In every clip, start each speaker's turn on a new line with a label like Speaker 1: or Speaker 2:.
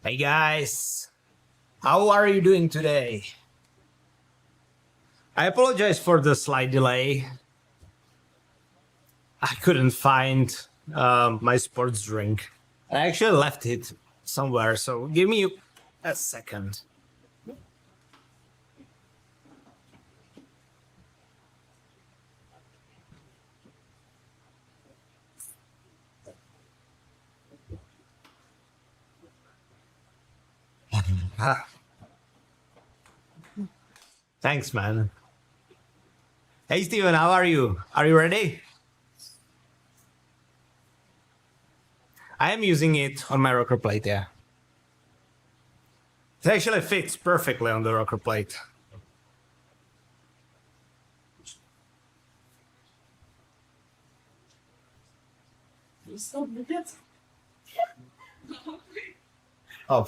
Speaker 1: Hey guys, how are you doing today? I apologize for the slight delay. I couldn't find my sports drink. I actually left it somewhere, so give me a second. Ah, thanks, man. Hey, Steven, how are you? Are you ready? I am using it on my rocker plate, yeah. It actually fits perfectly on the rocker plate. Oh,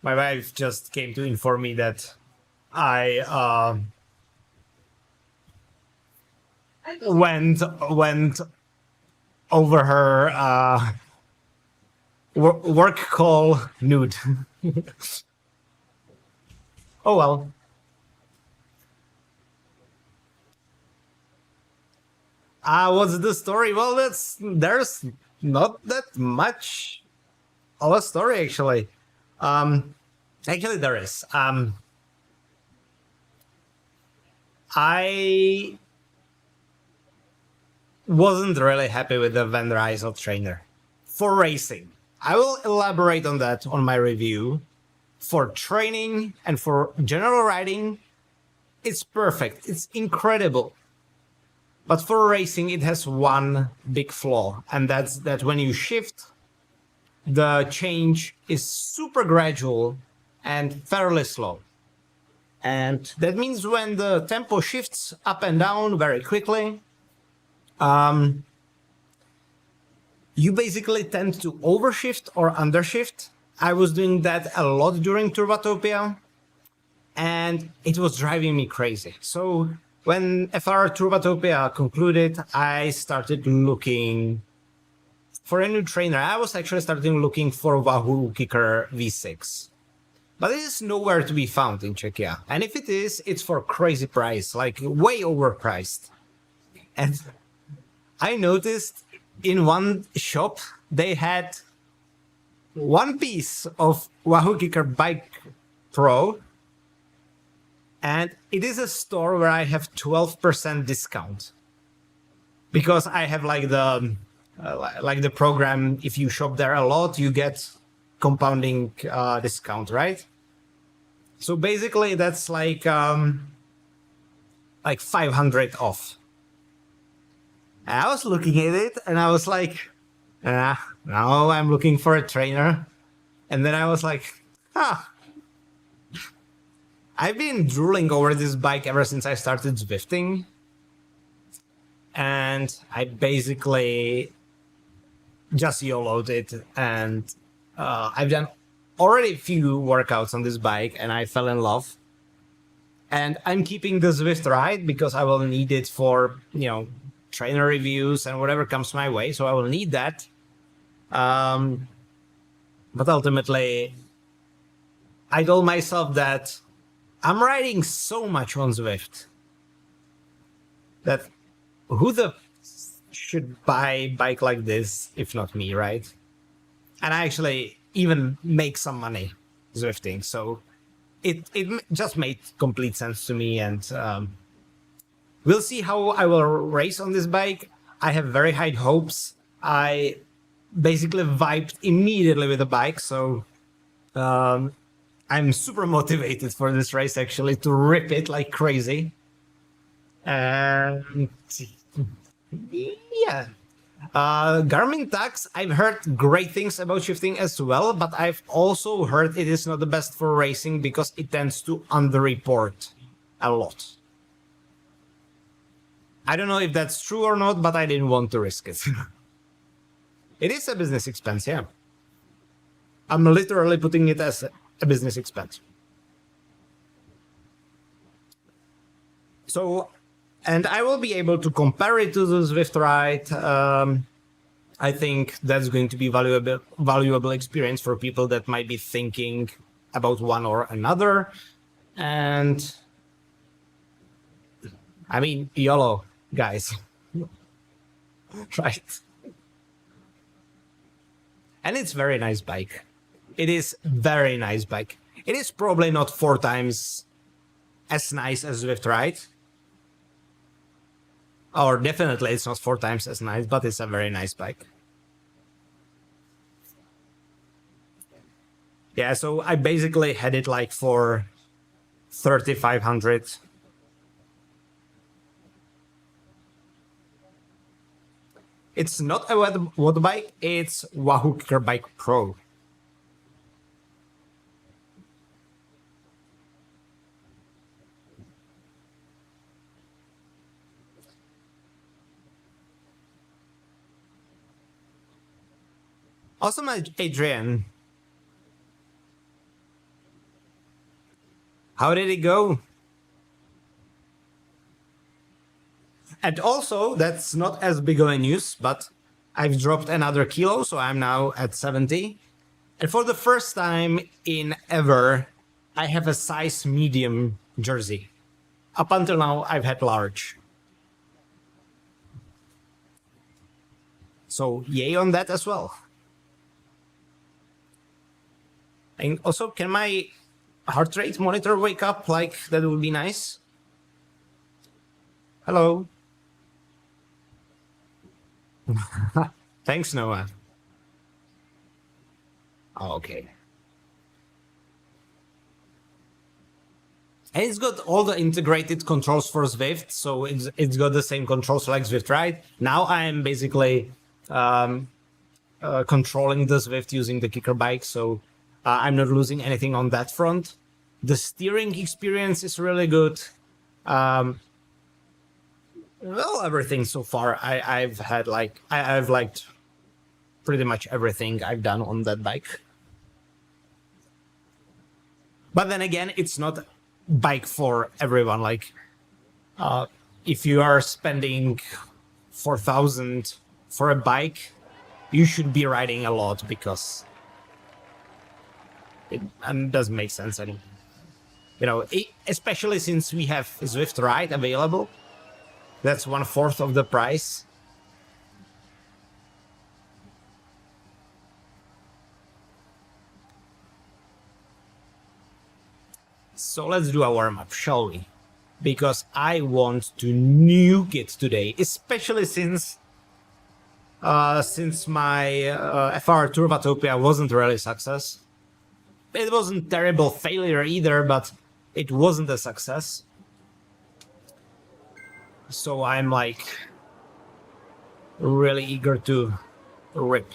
Speaker 1: my wife just came to inform me that I went over her work call nude. Oh well. What's the story? Well, there's not that much of a story actually. Actually, there is. I wasn't really happy with the Van Rysel trainer for racing. I will elaborate on that on my review. For training and for general riding, it's perfect. It's incredible. But for racing, it has one big flaw, and that's that when you shift, the change is super gradual and fairly slow. And that means when the tempo shifts up and down very quickly, you basically tend to overshift or undershift. I was doing that a lot during Turbatopia, and it was driving me crazy. So when FR Turbatopia concluded, I started looking for a new trainer. I was actually starting looking for Wahoo Kickr V6. But it is nowhere to be found in Czechia. And if it is, it's for crazy price, like way overpriced. And I noticed in one shop, they had one piece of Wahoo Kickr Bike Pro, and it is a store where I have 12% discount because I have like the program. If you shop there a lot, you get compounding discount, right? So basically, that's like 500 off. And I was looking at it, and I was like, now I'm looking for a trainer. And then I was like, I've been drooling over this bike ever since I started Zwifting. And I basically just YOLO'd it. And I've done already a few workouts on this bike, and I fell in love. And I'm keeping the Zwift ride because I will need it for, trainer reviews and whatever comes my way. So I will need that. But ultimately, I told myself that I'm riding so much on Zwift that who the should buy a bike like this if not me, right? And I actually even make some money Zwifting, so it just made complete sense to me. And we'll see how I will race on this bike. I have very high hopes. I basically vibed immediately with the bike, so I'm super motivated for this race actually to rip it like crazy. And yeah. Garmin Tax, I've heard great things about shifting as well, but I've also heard it is not the best for racing because it tends to underreport a lot. I don't know if that's true or not, but I didn't want to risk it. It is a business expense, yeah. I'm literally putting it as a business expense. So And I will be able to compare it to the Zwift ride. I think that's going to be valuable experience for people that might be thinking about one or another. And I mean, YOLO, guys. Right. And it's very nice bike. It is very nice bike. It is probably not 4 times as nice as Zwift ride. Or definitely it's not 4 times as nice, but it's a very nice bike. Yeah, so I basically had it like for 3,500. It's not a watt bike, it's Wahoo Kickr Bike Pro. Awesome, Adrian. How did it go? And also, that's not as big of a news, but I've dropped another kilo, so I'm now at 70. And for the first time in ever, I have a size medium jersey. Up until now, I've had large. So yay on that as well. And also, can my heart rate monitor wake up? Like, that would be nice. Hello. Thanks, Noah. Oh, okay. And it's got all the integrated controls for Zwift, so it's got the same controls like Zwift Ride. Now I am basically controlling the Zwift using the Kickr bike, so I'm not losing anything on that front. The steering experience is really good. Well, everything so far I've liked pretty much everything I've done on that bike. But then again, it's not bike for everyone. Like, if you are spending 4,000 for a bike, you should be riding a lot because it doesn't make sense anymore. You know, especially since we have Zwift Ride available. That's 1/4 of the price. So let's do a warm-up, shall we? Because I want to nuke it today, especially since my FR Turvatopia wasn't really a success. It wasn't terrible failure either, but it wasn't a success. So I'm like really eager to rip.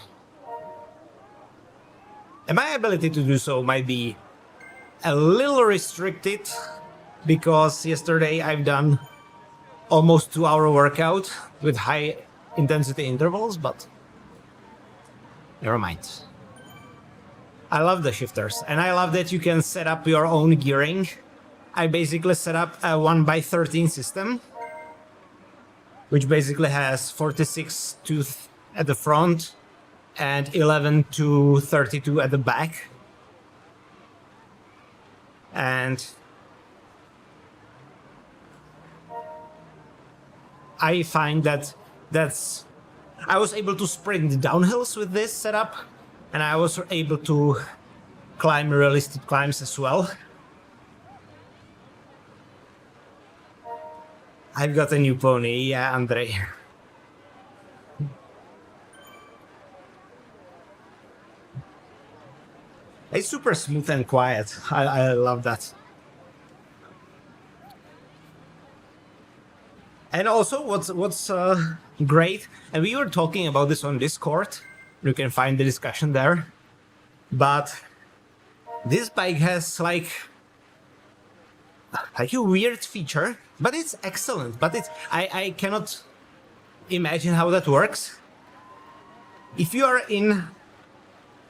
Speaker 1: And my ability to do so might be a little restricted because yesterday I've done almost 2-hour workout with high intensity intervals, but never mind. I love the shifters and I love that you can set up your own gearing. I basically set up a 1x13 system, which basically has 46 tooth at the front and 11 to 32 at the back. And I find that I was able to sprint downhills with this setup, and I was able to climb realistic climbs as well. I've got a new pony, yeah, Andre. It's super smooth and quiet. I love that. And also, what's great, and we were talking about this on Discord. You can find the discussion there. But this bike has like a weird feature, but it's excellent. But I cannot imagine how that works. If you are in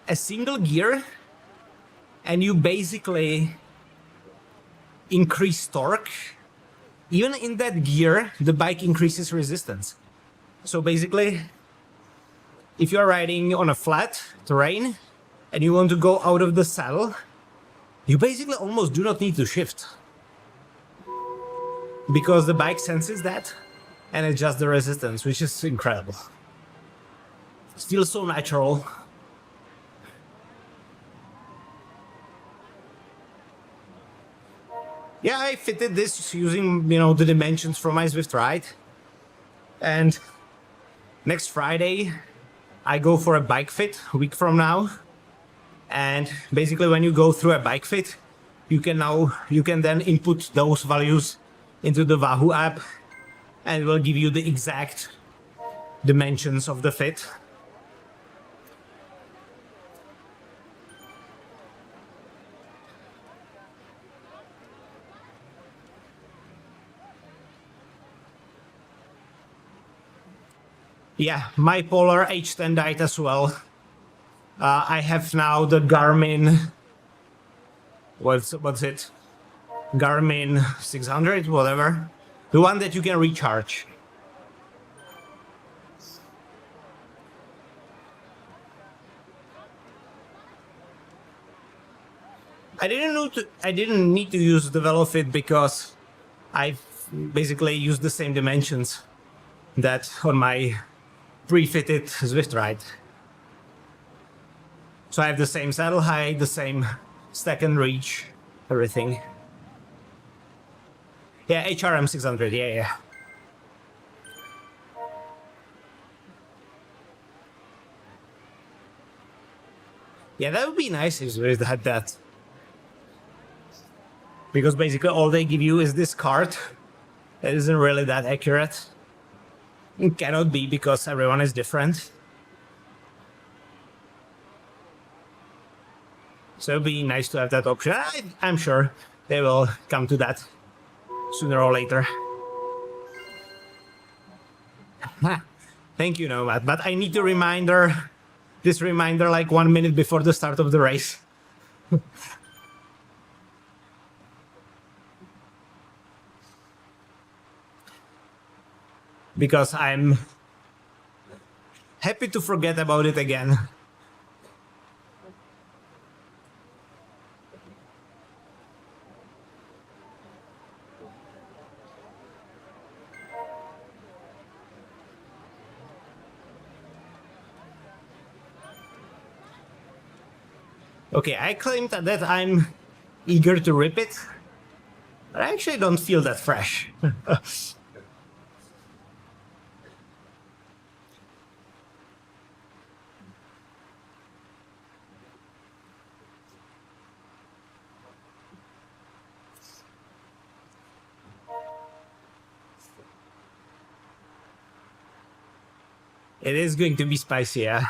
Speaker 1: a single gear and you basically increase torque, even in that gear, the bike increases resistance. So basically, if you're riding on a flat terrain and you want to go out of the saddle, you basically almost do not need to shift, because the bike senses that and adjusts the resistance, which is incredible. It feels so natural. Yeah, I fitted this using, the dimensions from my Zwift ride. And next Friday, I go for a bike fit a week from now. And basically when you go through a bike fit, you can then input those values into the Wahoo app, and it will give you the exact dimensions of the fit. Yeah, my Polar H10 died as well. I have now the Garmin. What's it? Garmin 600, whatever. The one that you can recharge. I didn't need to use the VeloFit because I basically used the same dimensions that on my pre-fitted Zwift ride. So I have the same saddle height, the same stack and reach, everything. Yeah, HRM 600, yeah. Yeah, that would be nice if Zwift had that. Because basically all they give you is this card that isn't really that accurate. It cannot be because everyone is different. So it'd be nice to have that option. I'm sure they will come to that sooner or later. Thank you, Nomad. But I need this reminder like 1 minute before the start of the race. Because I'm happy to forget about it again. Okay, I claimed that I'm eager to rip it, but I actually don't feel that fresh. It is going to be spicy, yeah.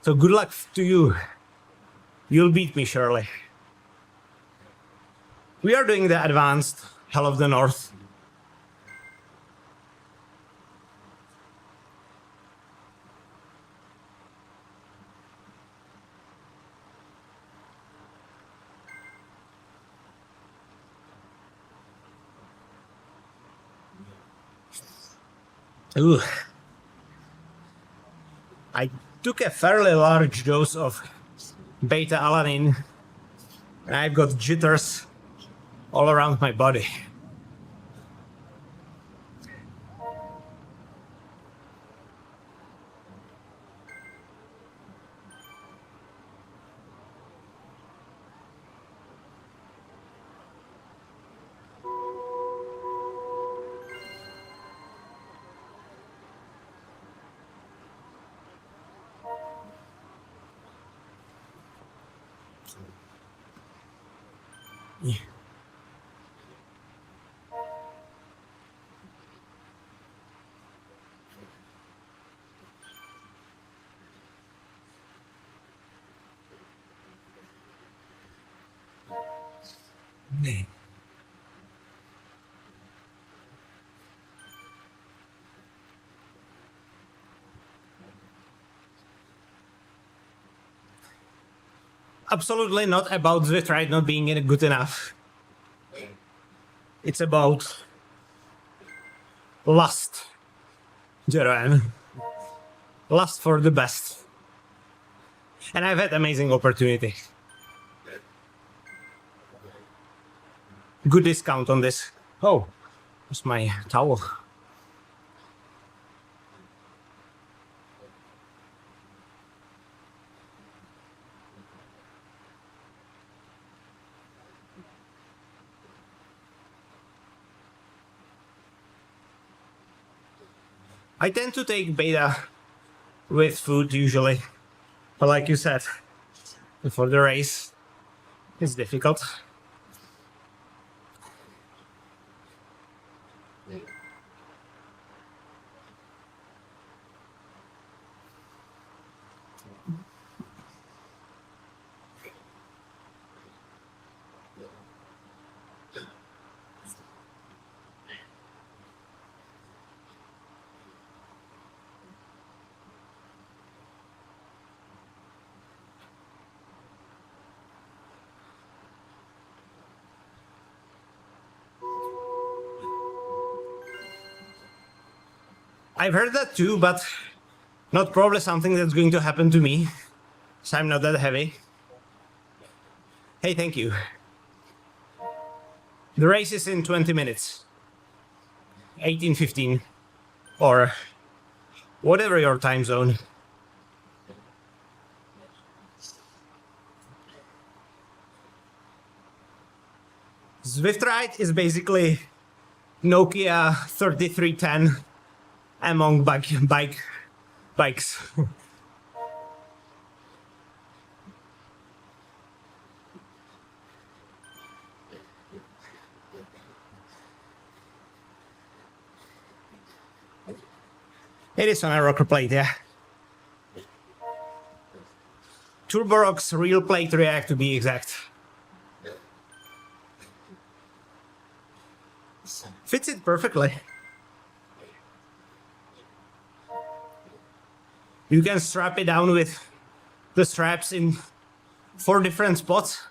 Speaker 1: So good luck to you. You'll beat me, surely. We are doing the advanced Hell of the North. Ooh. I took a fairly large dose of beta-alanine, and I've got jitters all around my body. Yeah. Absolutely not about Zwift ride not being good enough. It's about lust, Jeroen. Lust for the best. And I've had amazing opportunity. Good discount on this. Oh, where's my towel? I tend to take beta with food usually, but like you said, before the race, it's difficult. I've heard that too, but not probably something that's going to happen to me, so I'm not that heavy. Hey, thank you. The race is in 20 minutes. 18:15. Or whatever your time zone. Zwift Ride is basically Nokia 3310 among bikes. It is on a rocker plate, yeah. Turborock's real plate react to be exact. Fits it perfectly. You can strap it down with the straps in 4 different spots.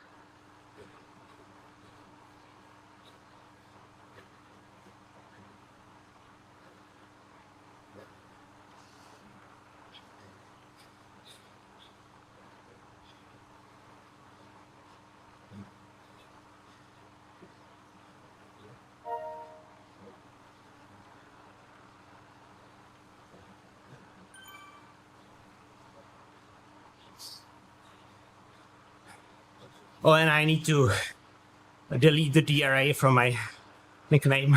Speaker 1: Oh, and I need to delete the DRA from my nickname.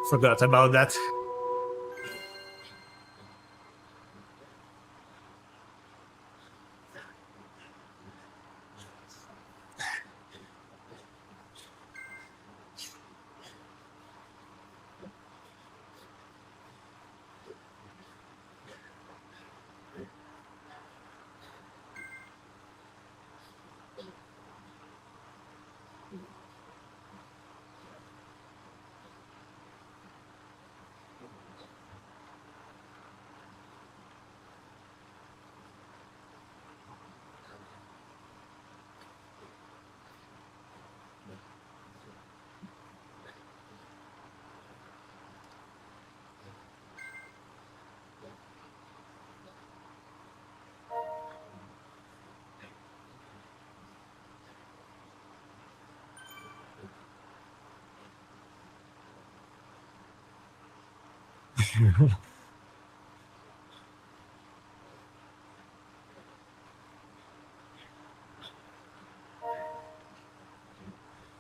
Speaker 1: Forgot about that.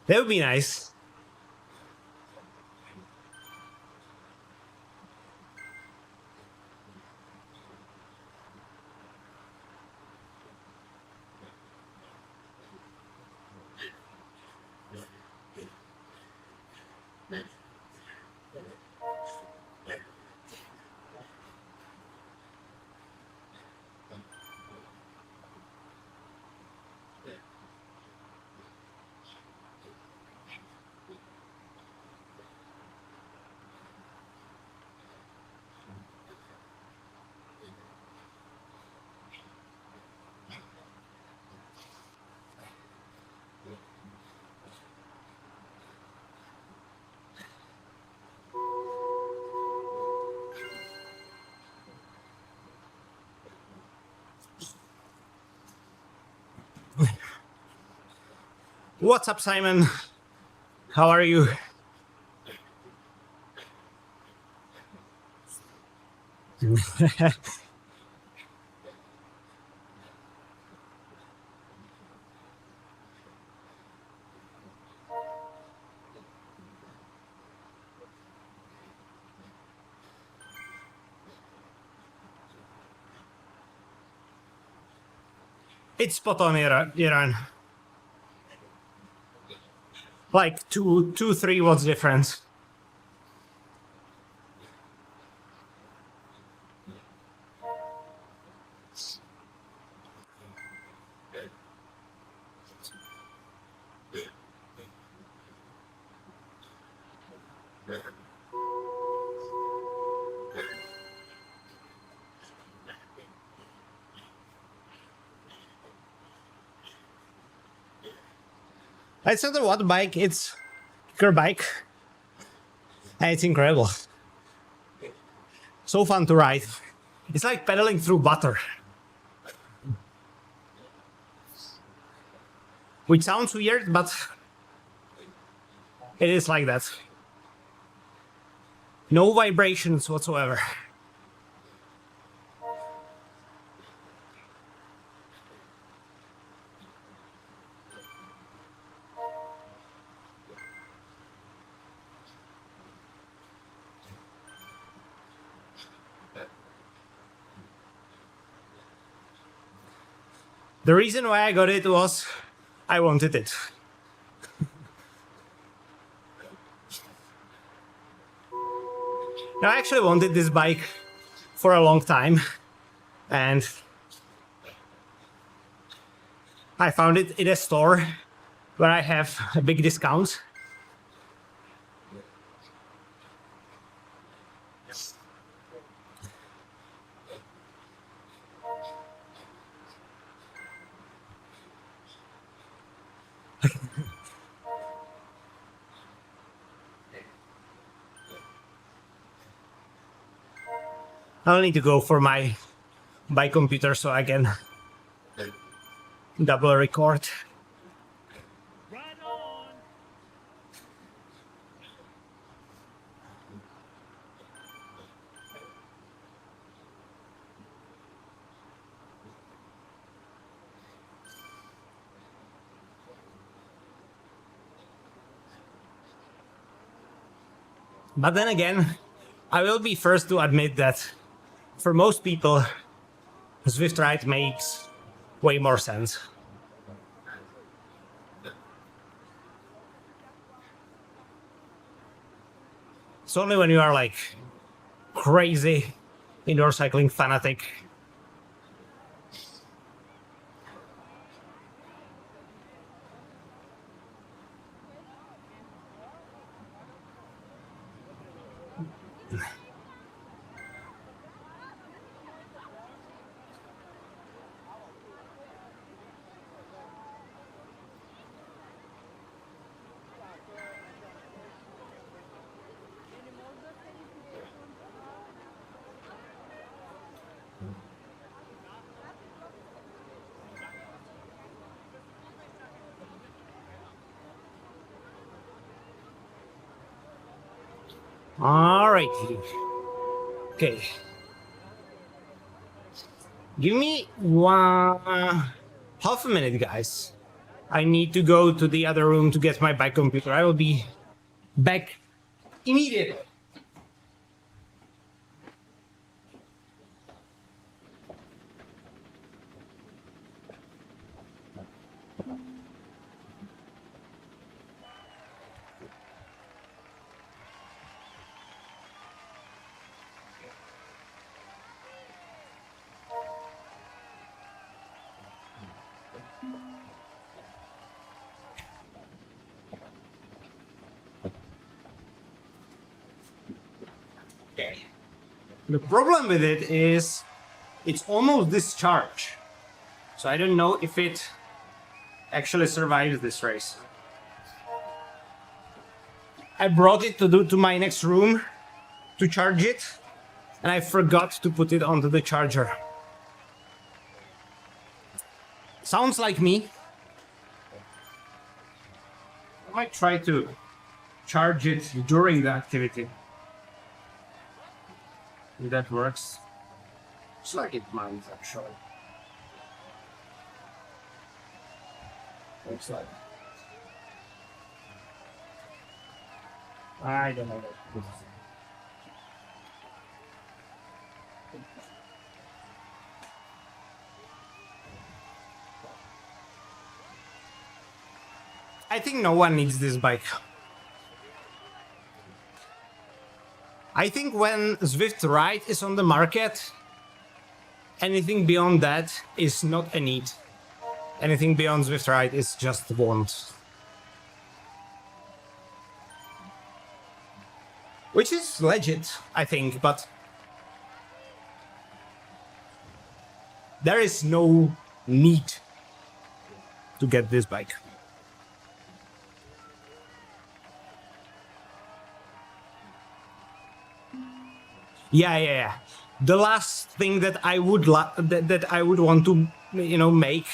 Speaker 1: That would be nice. What's up, Simon? How are you? It's spot on, Iran. Like 3 watts difference. It's not a watt bike, it's Kickr bike. And it's incredible. So fun to ride. It's like pedaling through butter. Which sounds weird, but it is like that. No vibrations whatsoever. The reason why I got it was I wanted it. Now, I actually wanted this bike for a long time, and I found it in a store where I have a big discount. I'll need to go for my bike computer so I can double record.
Speaker 2: Right on.
Speaker 1: But then again, I will be first to admit that for most people, Zwift ride makes way more sense. It's only when you are like crazy indoor cycling fanatic. All right. Okay. Give me half a minute, guys. I need to go to the other room to get my bike computer. I will be back immediately. Okay. The problem with it is it's almost discharged. So I don't know if it actually survives this race. I brought it to my next room to charge it, and I forgot to put it onto the charger. Sounds like me. might try to charge it during the activity. If that works. It's like it might actually. Looks like. I don't know. I think no one needs this bike. I think when Zwift Ride is on the market, anything beyond that is not a need. Anything beyond Zwift Ride is just want. Which is legit, I think, but there is no need to get this bike. Yeah. The last thing that I would that I would want to, make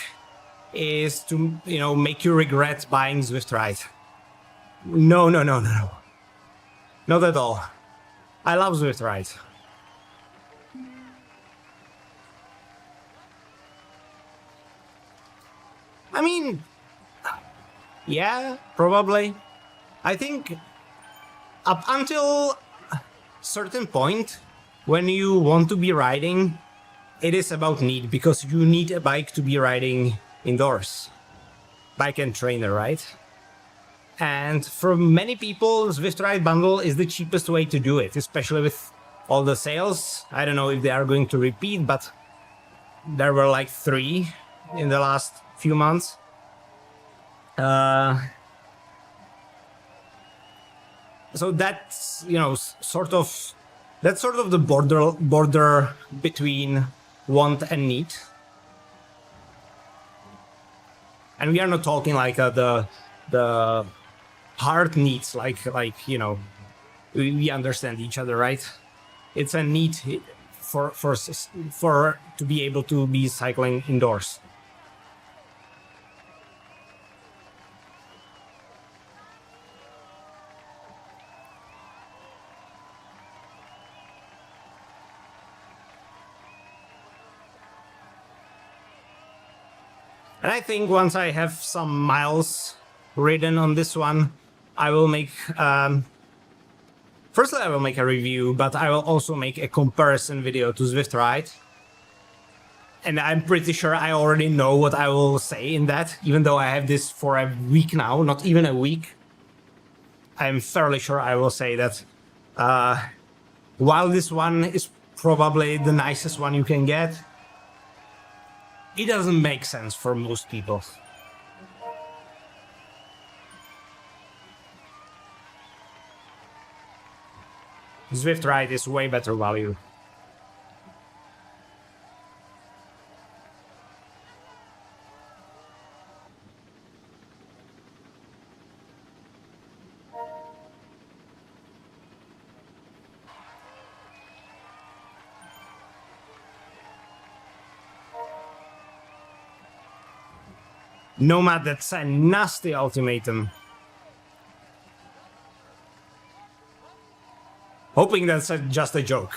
Speaker 1: is to, make you regret buying Zwift Ride. No. Not at all. I love Zwift Ride. I mean, yeah, probably. I think up until a certain point, when you want to be riding, it is about need, because you need a bike to be riding indoors. Bike and trainer, right? And for many people, Zwift Ride Bundle is the cheapest way to do it, especially with all the sales. I don't know if they are going to repeat, but there were like 3 in the last few months. So that's, sort of the border between want and need. And we are not talking like the hard needs, like we understand each other, right? It's a need for to be able to be cycling indoors. And I think once I have some miles ridden on this one, I will make... firstly, I will make a review, but I will also make a comparison video to Zwift Ride. And I'm pretty sure I already know what I will say in that, even though I have this for a week now, not even a week. I'm fairly sure I will say that while this one is probably the nicest one you can get, it doesn't make sense for most people. Zwift Ride is way better value. Nomad, that's a nasty ultimatum. Hoping that's just a joke.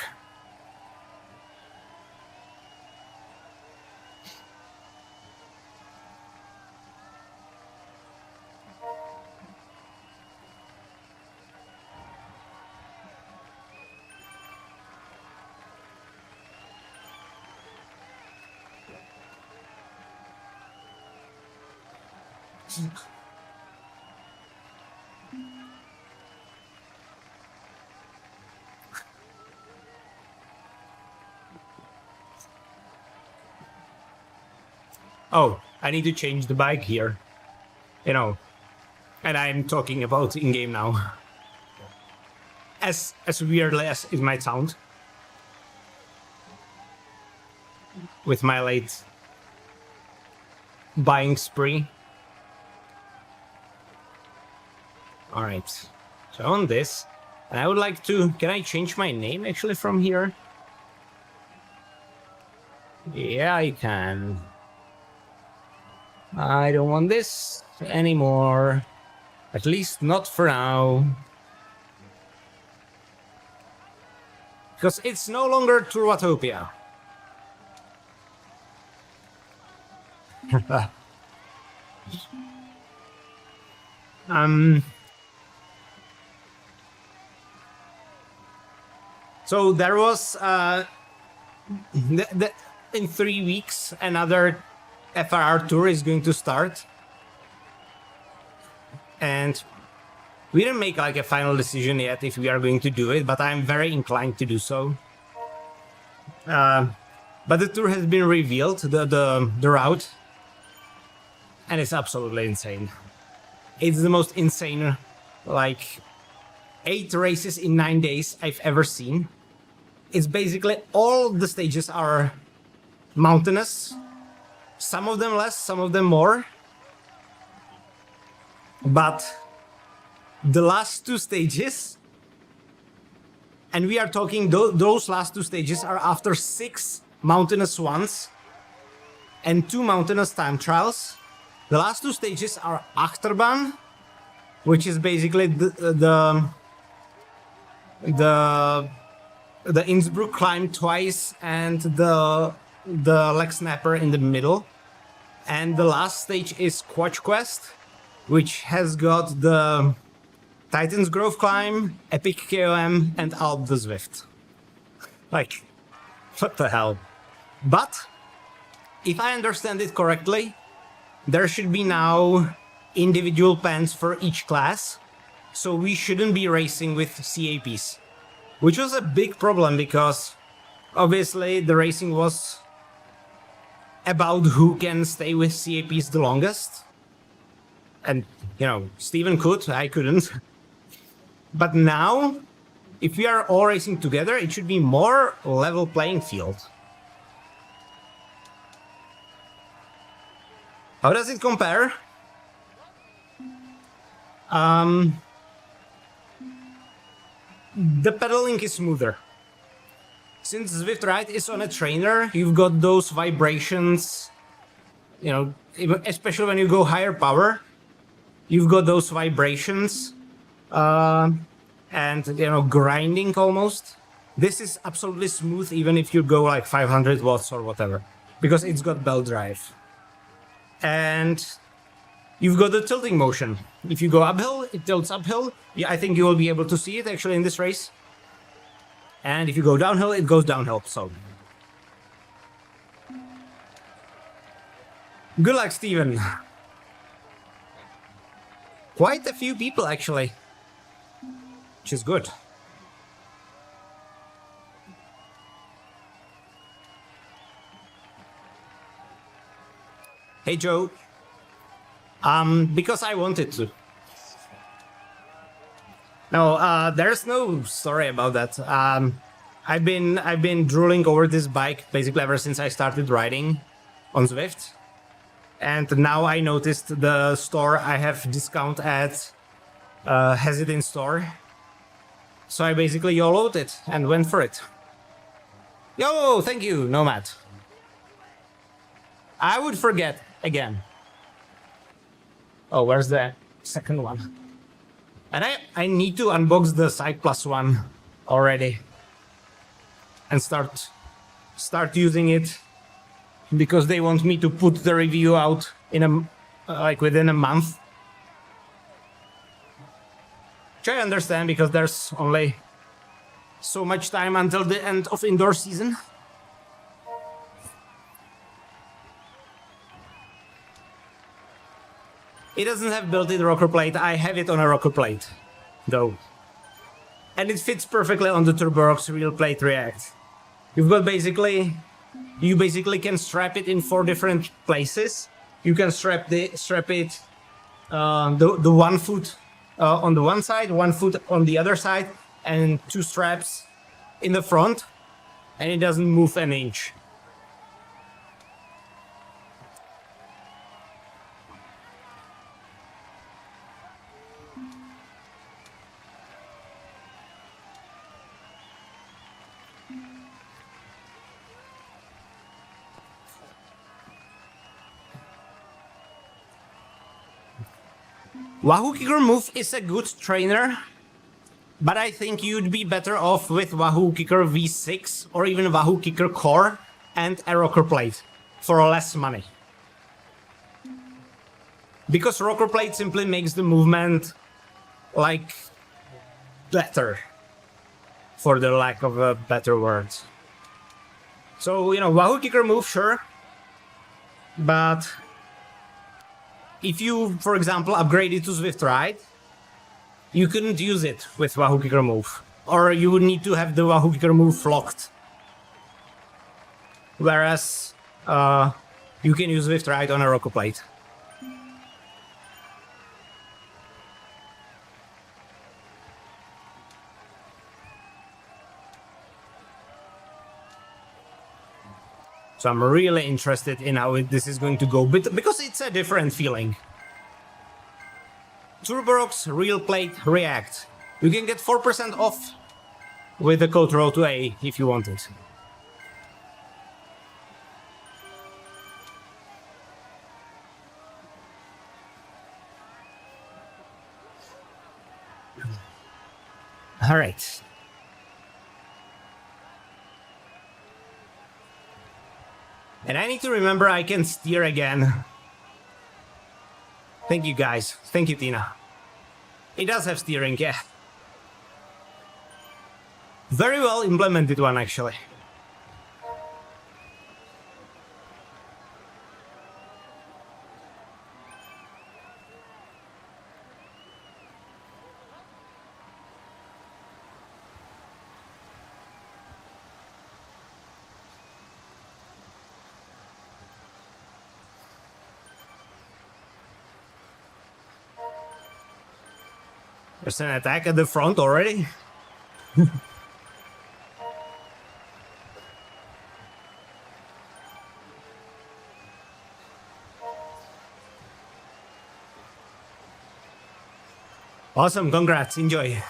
Speaker 1: Oh, I need to change the bike here. And I'm talking about in-game now. As weirdly as it might sound. With my late buying spree. Alright. So on this. And I would like to... Can I change my name actually from here? Yeah, I can. I don't want this anymore. At least not for now. Because it's no longer RoadtoA. So there was in 3 weeks another FRR tour is going to start, and we didn't make like a final decision yet if we are going to do it, but I'm very inclined to do so. But the tour has been revealed, the route, and it's absolutely insane. It's the most insane, like, 8 races in 9 days I've ever seen. It's basically all the stages are mountainous, some of them less, some of them more. But the last 2 stages, and we are talking those last 2 stages are after 6 mountainous ones and 2 mountainous time trials. The last 2 stages are Achterbahn, which is basically the Innsbruck climb twice and the leg snapper in the middle. And the last stage is Quatch Quest, which has got the Titan's Grove climb, Epic KOM, and Alp the Zwift. Like, what the hell? But, if I understand it correctly, there should be now individual pens for each class, so we shouldn't be racing with CAPs. Which was a big problem because obviously the racing was about who can stay with CAPs the longest. And, you know, Steven could, I couldn't. But now, if we are all racing together, it should be more level playing field. How does it compare? The pedaling is smoother. Since Zwift Ride is on a trainer, you've got those vibrations, you know, especially when you go higher power, you've got those vibrations and, you know, grinding almost. This is absolutely smooth even if you go like 500 watts or whatever, because it's got belt drive. And you've got the tilting motion. If you go uphill, it tilts uphill. Yeah, I think you will be able to see it actually in this race. And if you go downhill, it goes downhill, so. Good luck, Steven. Quite a few people, actually. Which is good. Hey, Joe. Because I wanted to. No, there's no story about that. I've been drooling over this bike basically ever since I started riding on Zwift, and now I noticed the store I have discount at has it in store, so I basically YOLO'd it and went for it. Yo, thank you, Nomad. I would forget again. Oh, where's the second one? And I need to unbox the Side Plus one already and start using it, because they want me to put the review out in within a month. Which I understand, because there's only so much time until the end of indoor season. It doesn't have built-in rocker plate. I have it on a rocker plate, though. And it fits perfectly on the Turborox Real Plate React. You've got you basically can strap it in 4 different places. You can strap it the 1 foot on the one side, 1 foot on the other side, and 2 straps in the front, and it doesn't move an inch. Wahoo Kickr Move is a good trainer, but I think you'd be better off with Wahoo Kickr V6 or even Wahoo Kickr Core and a rocker plate for less money. Because rocker plate simply makes the movement like better, for the lack of a better word. So, you know, Wahoo Kickr Move, sure, but if you, for example, upgrade it to Swift Ride, you couldn't use it with Wahoo Kickr Move, or you would need to have the Wahoo Kickr Move locked. Whereas you can use Swift Ride on a rocker plate. So I'm really interested in how this is going to go, but because it's a different feeling. Turborox, Real Plate, React. You can get 4% off with the code RoadtoA if you want it. All right. And I need to remember I can steer again. Thank you, guys. Thank you, Tina. It does have steering, yeah. Very well implemented one, actually. There's an attack at the front already. Awesome, congrats, enjoy.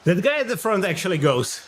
Speaker 1: That guy at the front actually goes.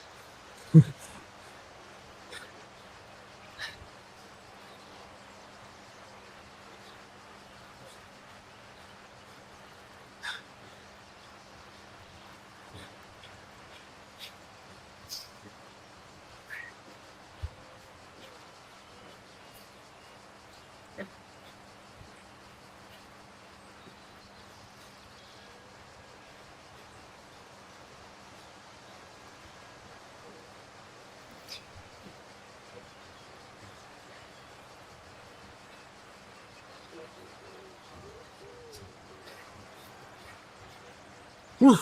Speaker 1: Whew.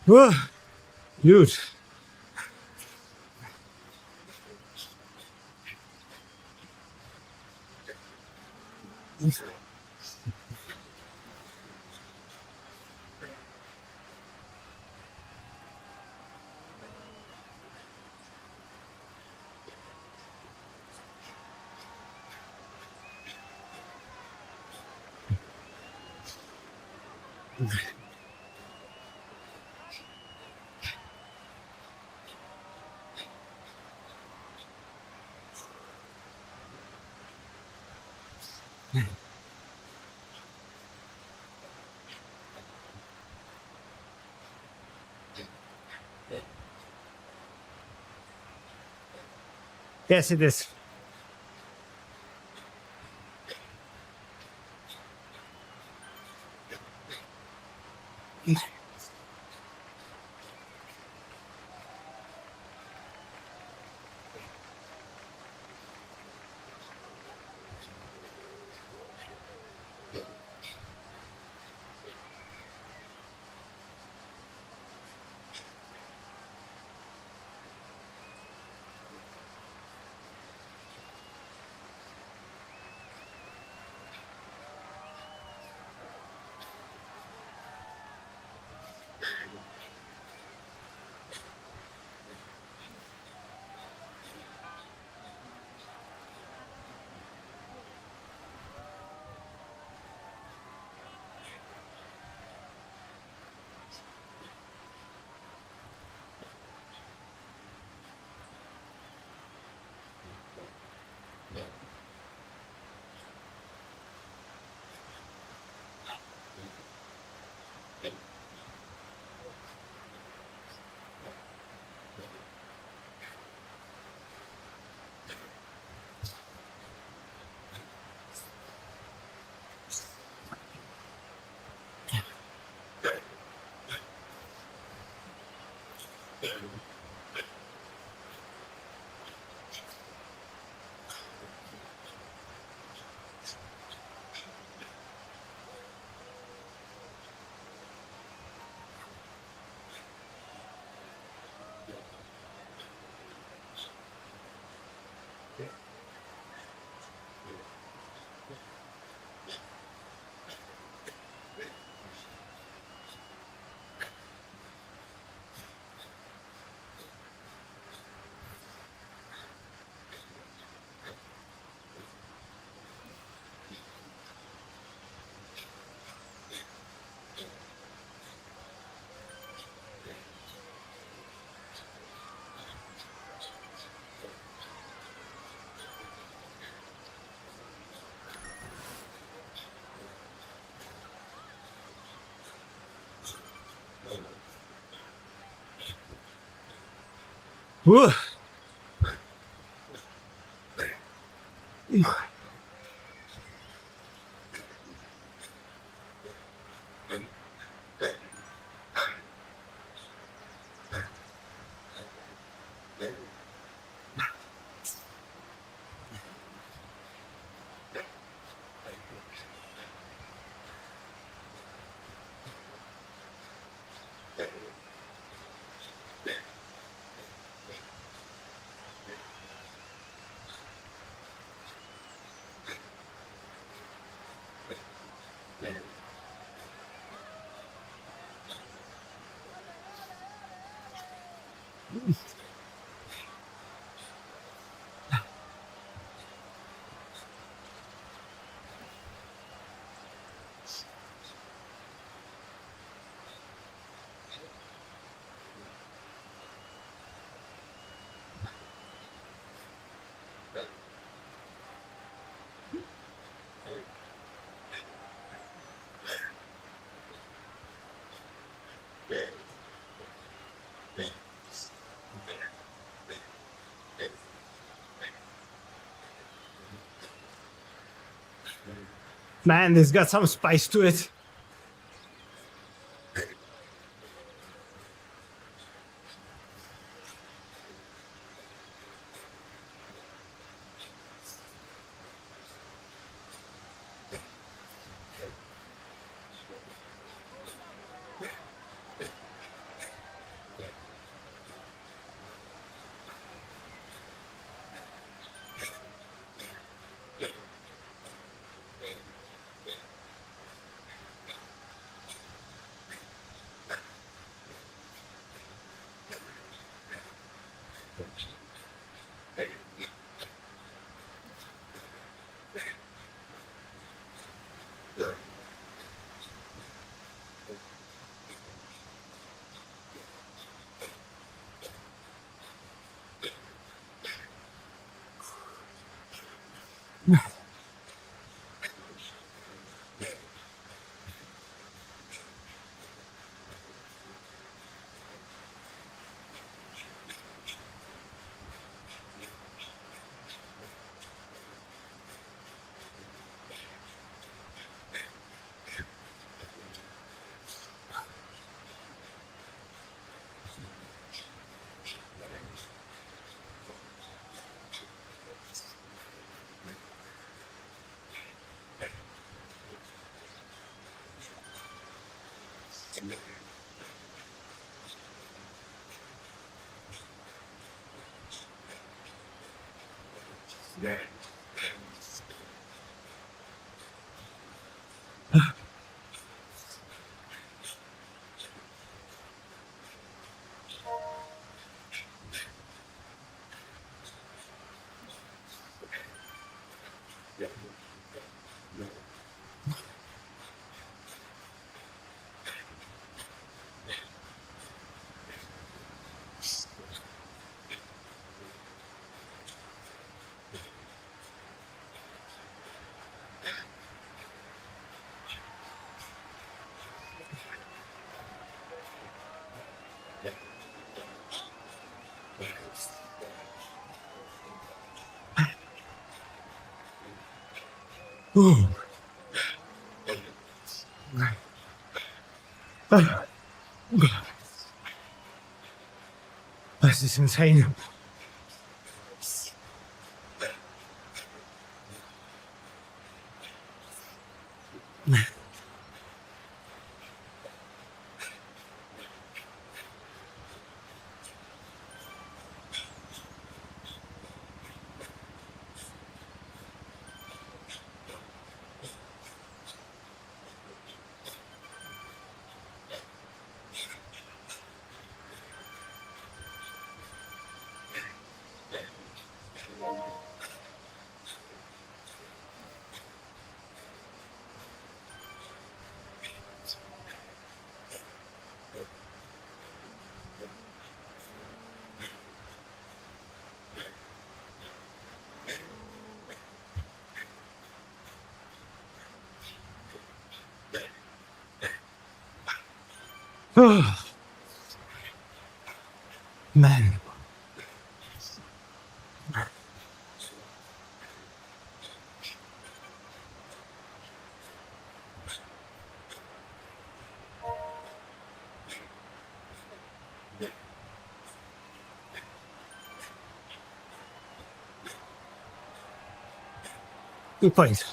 Speaker 1: Whew. Dude. Yes, it is. Whew. Man, this got some spice to it. Ooh. This is insane. Man. Good point.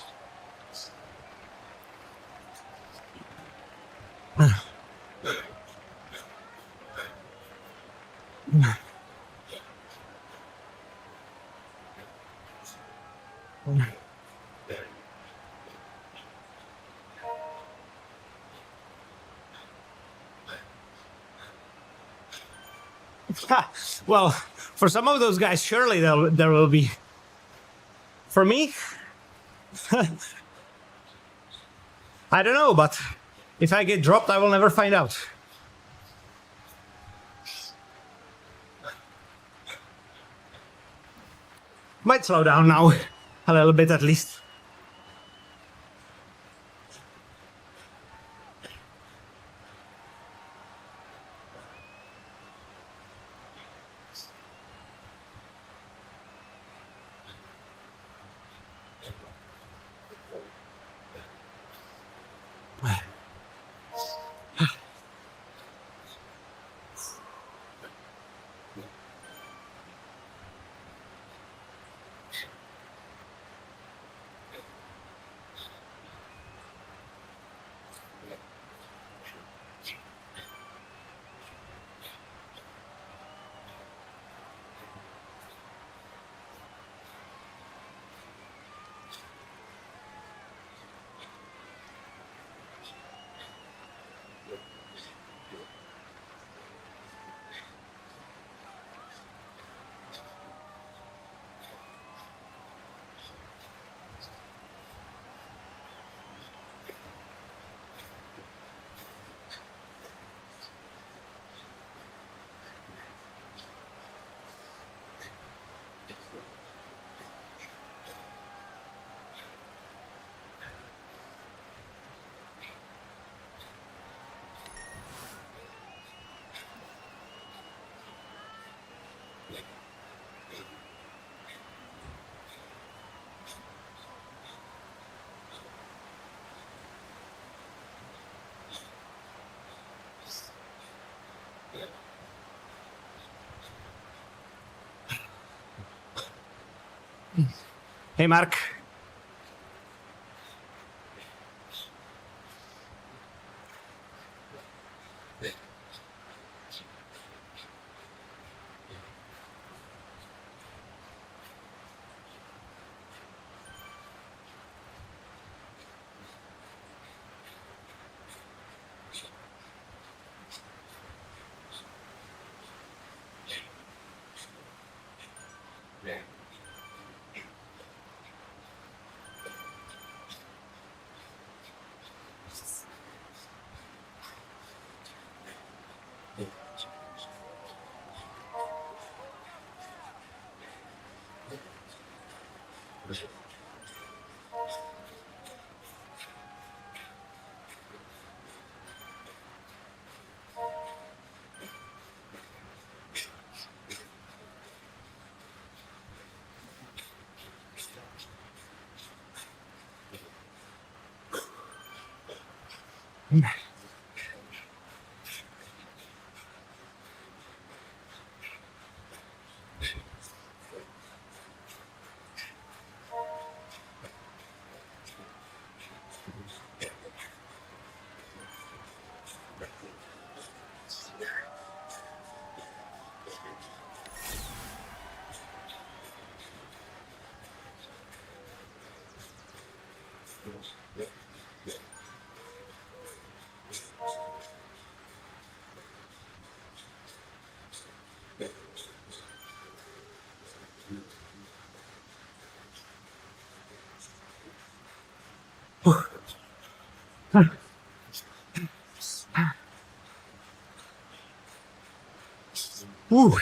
Speaker 1: Well, for some of those guys, surely there will be. For me, I don't know, but if I get dropped, I will never find out. Might slow down now, a little bit at least. Hey, Mark. Ooh.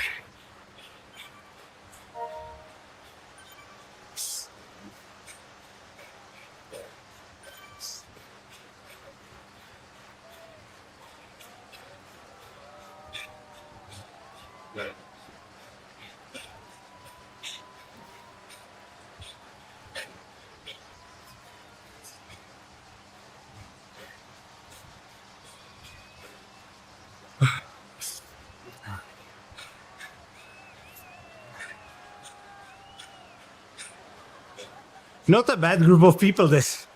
Speaker 1: Not a bad group of people, this.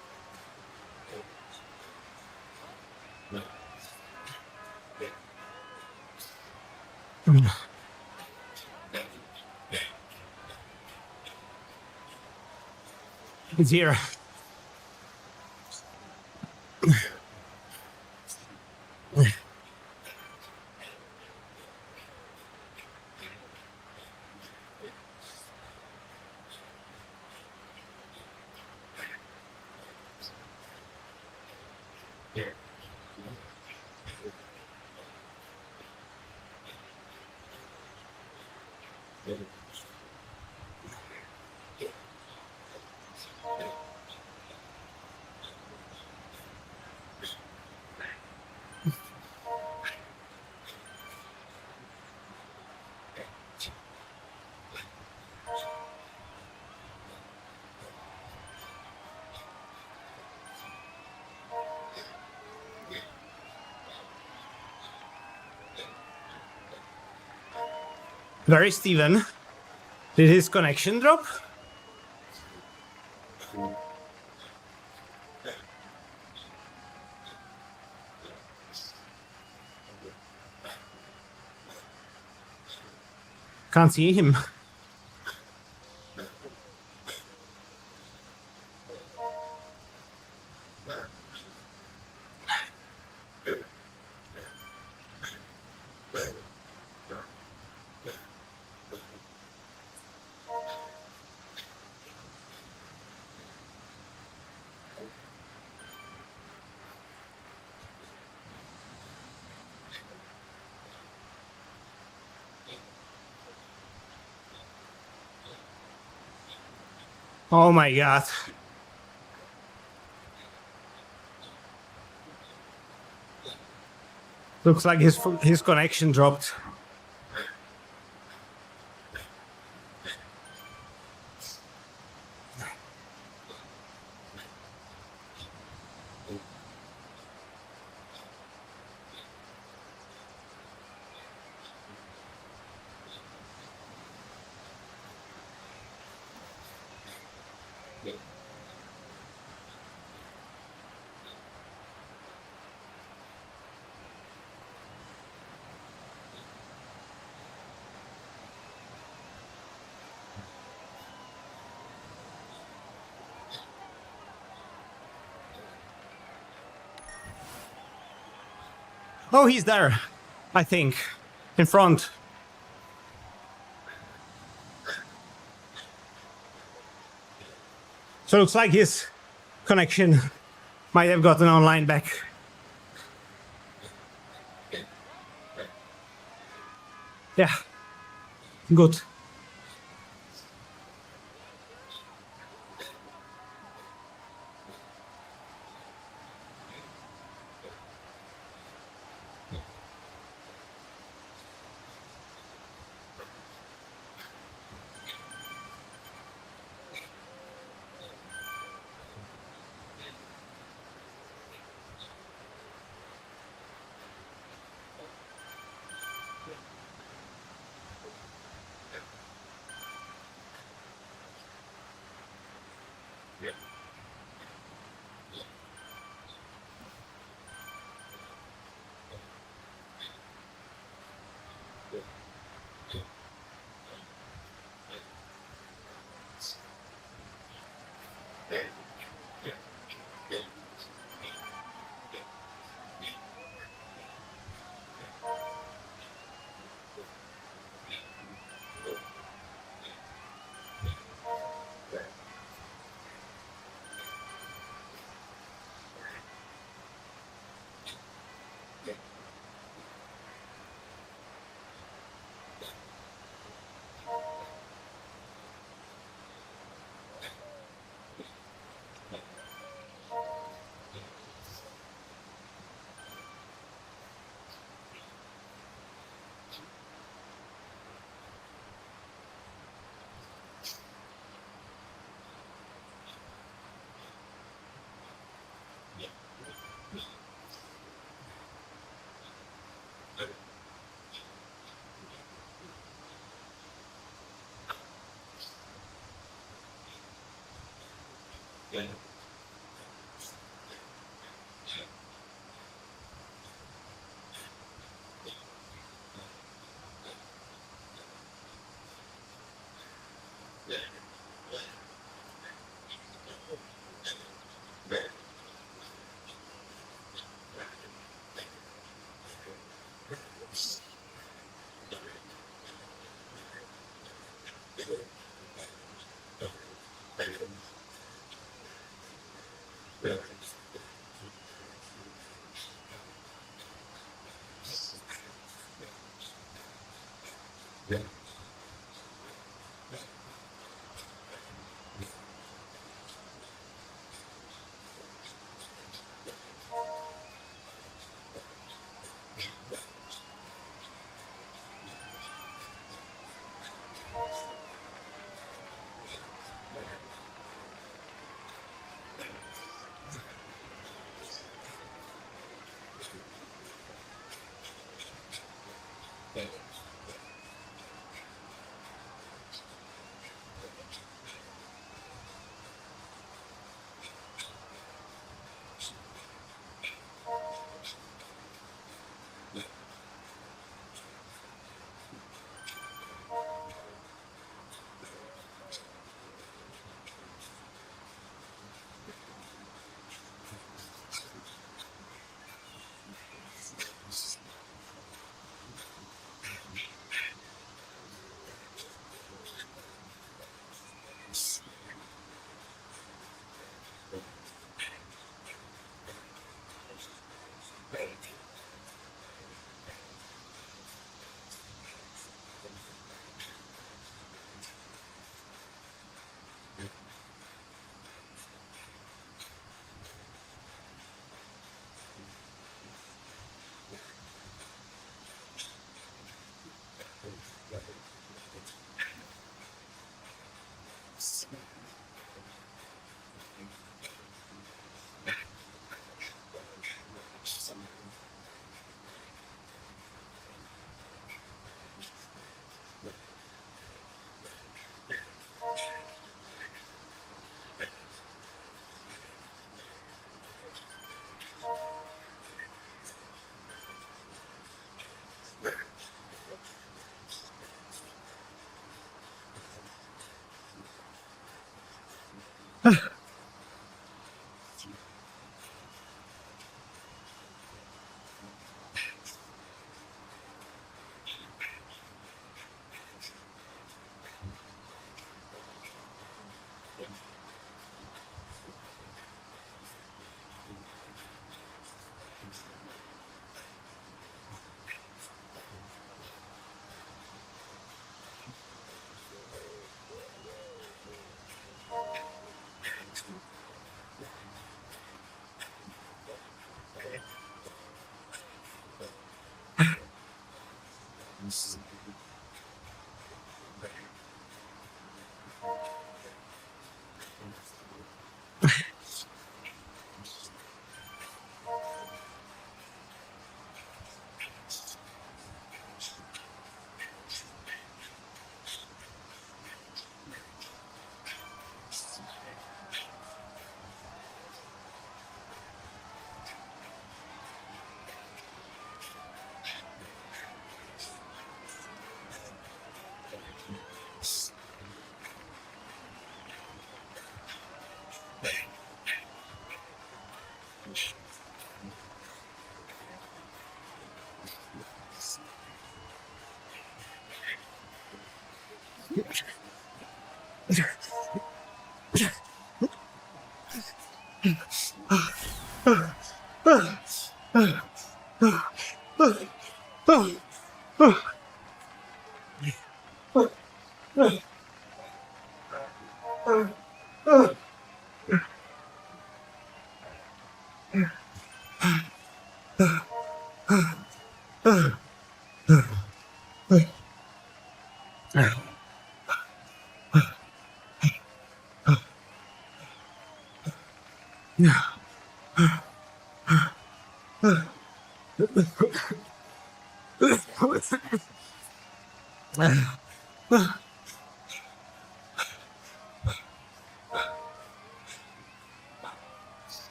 Speaker 1: It's here. Where is Steven? Did his connection drop? Can't see him. Oh my god. Looks like his connection dropped. Oh, he's there, I think, in front. So it looks like his connection might have gotten online back. Yeah, good.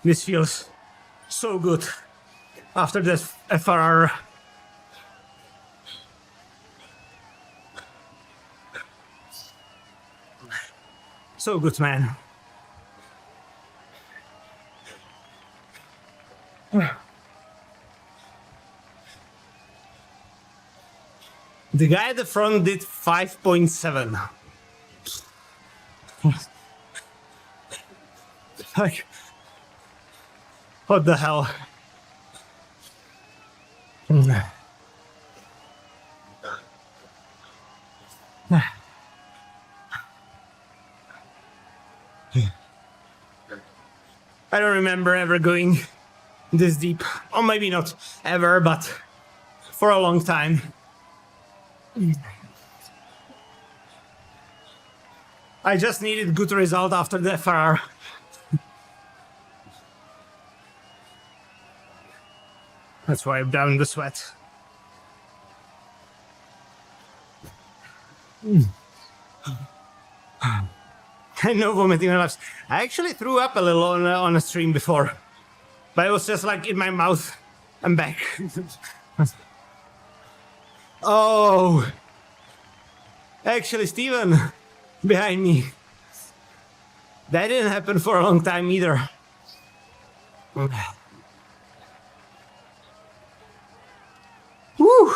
Speaker 1: This feels so good after this FRR. So good, man. The guy at the front did 5.7. Like, what the hell? I don't remember ever going this deep. Or maybe not ever, but for a long time. I just needed good result after the FRR. That's why I'm down in the sweat. And no vomiting on laps. I actually threw up a little on a stream before, but it was just like in my mouth and back. Oh, actually, Steven, behind me. That didn't happen for a long time either. Woo,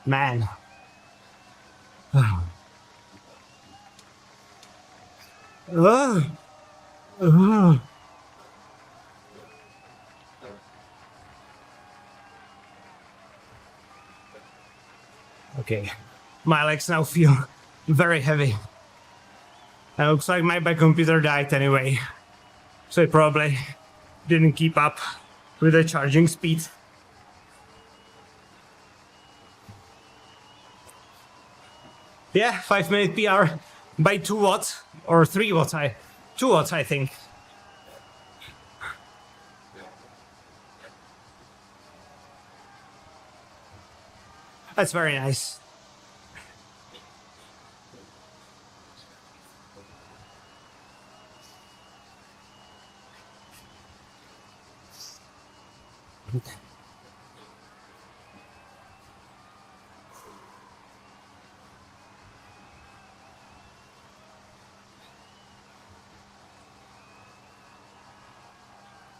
Speaker 1: man. Okay, my legs now feel very heavy. It looks like my back computer died anyway, so it probably didn't keep up with the charging speed. Yeah, 5-minute PR by 2 watts or 3 watts. 2 watts, I think. That's very nice.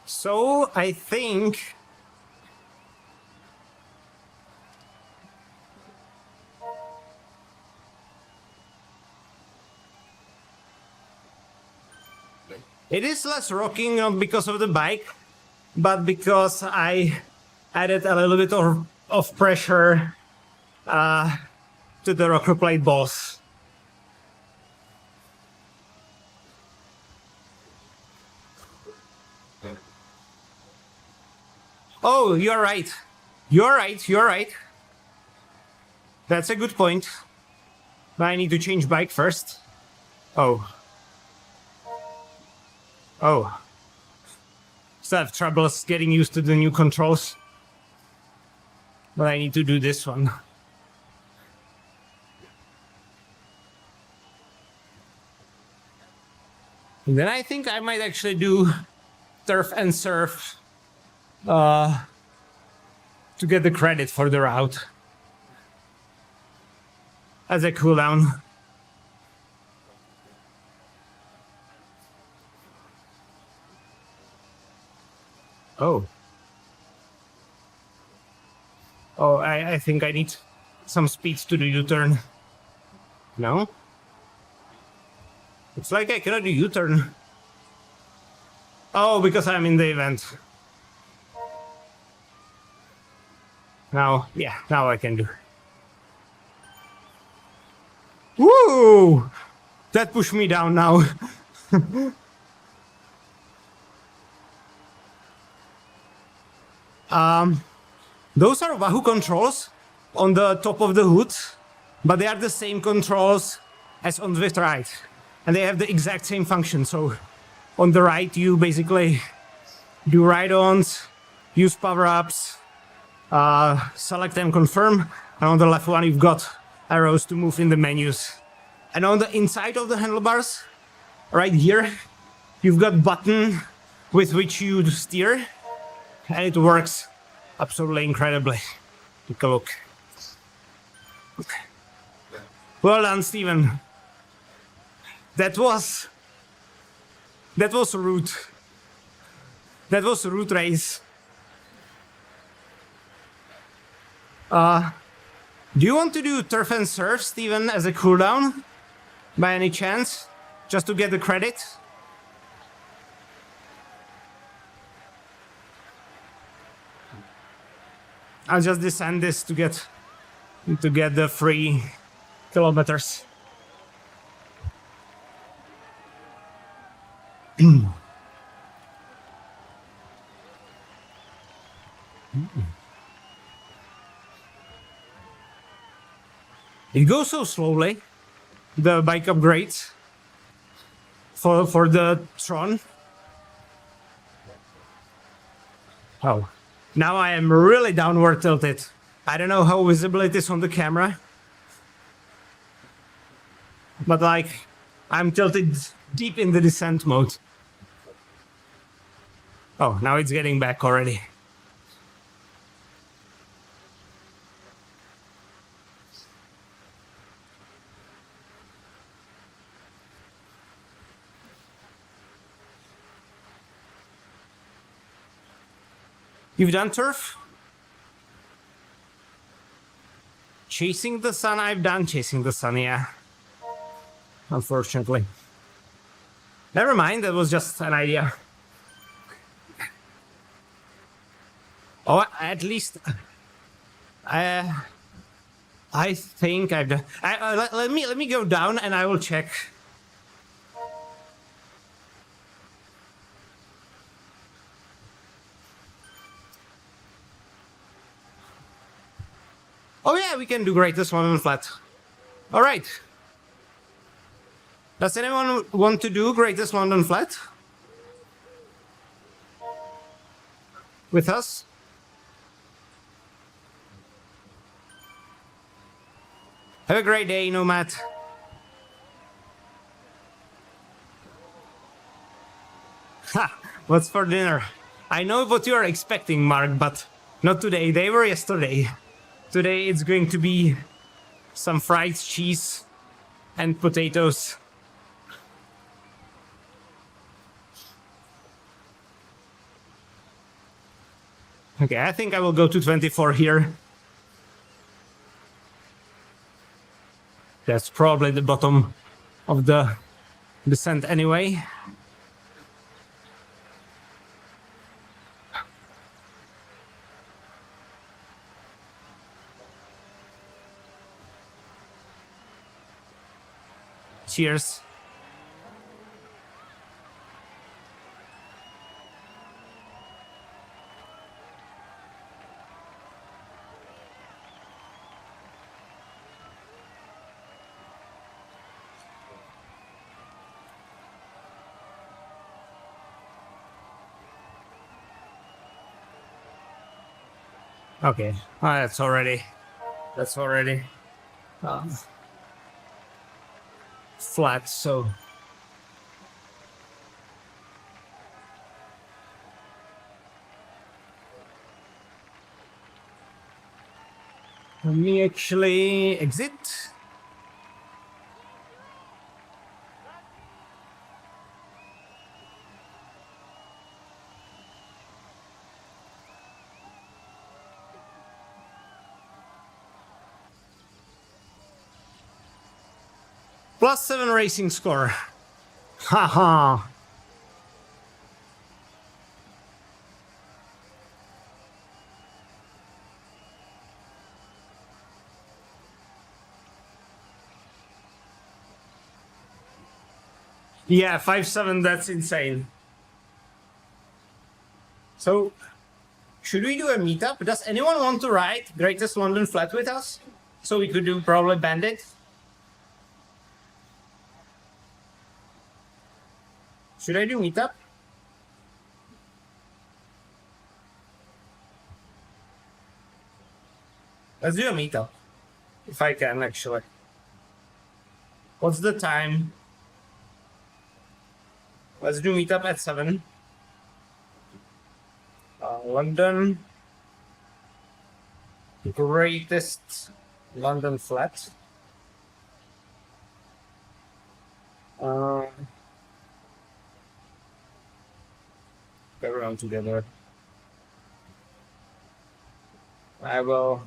Speaker 1: So I think it is less rocking, not because of the bike, but because I added a little bit of pressure to the rocker plate boss. Oh, you're right. You're right, you're right. That's a good point. But I need to change bike first. Oh. Oh. Still have troubles getting used to the new controls. But I need to do this one. And then I think I might actually do turf and surf to get the credit for the route as a cooldown. Oh. Oh, I think I need some speed to do U-turn. No? It's like I cannot do U-turn. Oh, because I'm in the event. Now, yeah, now I can do. Woo! That pushed me down now. Those are Wahoo controls on the top of the hood, but they are the same controls as on the right. And they have the exact same function. So on the right, you basically do ride-ons, use power-ups, select and confirm. And on the left one, you've got arrows to move in the menus. And on the inside of the handlebars, right here, you've got button with which you steer. And it works absolutely incredibly. Take a look. Well done, Steven. That was route. That was a route race. Do you want to do turf and surf, Steven, as a cooldown? By any chance? Just to get the credit? I'll just descend this to get the free kilometers. It goes so slowly, the bike upgrades for the Tron. Oh, now I am really downward tilted. I don't know how visible it is on the camera, but like I'm tilted deep in the descent mode. Oh, now it's getting back already. You've done turf? Chasing the sun, I've done chasing the sun, yeah. Unfortunately. Never mind, that was just an idea. Oh, at least I think I've done. Let me go down and I will check. Oh yeah, we can do greatest London flat. All right. Does anyone want to do greatest London flat with us? Have a great day, Nomad. Ha! What's for dinner? I know what you are expecting, Mark, but not today. They were yesterday. Today it's going to be some fried cheese and potatoes. Okay, I think I will go to 24 here. That's probably the bottom of the descent anyway. Cheers. Okay. That's already uh, flat. So let me actually exit. +7 racing score. Haha. Yeah, 5-7, that's insane. So, should we do a meetup? Does anyone want to ride Greatest London Flat with us? So we could do probably Bandit. Should I do meetup? Let's do a meetup. If I can, actually. What's the time? Let's do meetup at 7. London. Greatest London Flat. Everyone together. I will.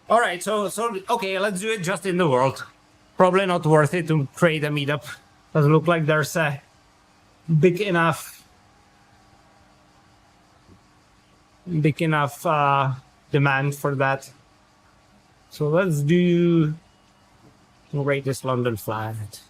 Speaker 1: All right, so okay, let's do it just in the world. Probably not worth it to create a meetup. Doesn't look like there's a big enough demand for that. So let's do Greatest London Flat.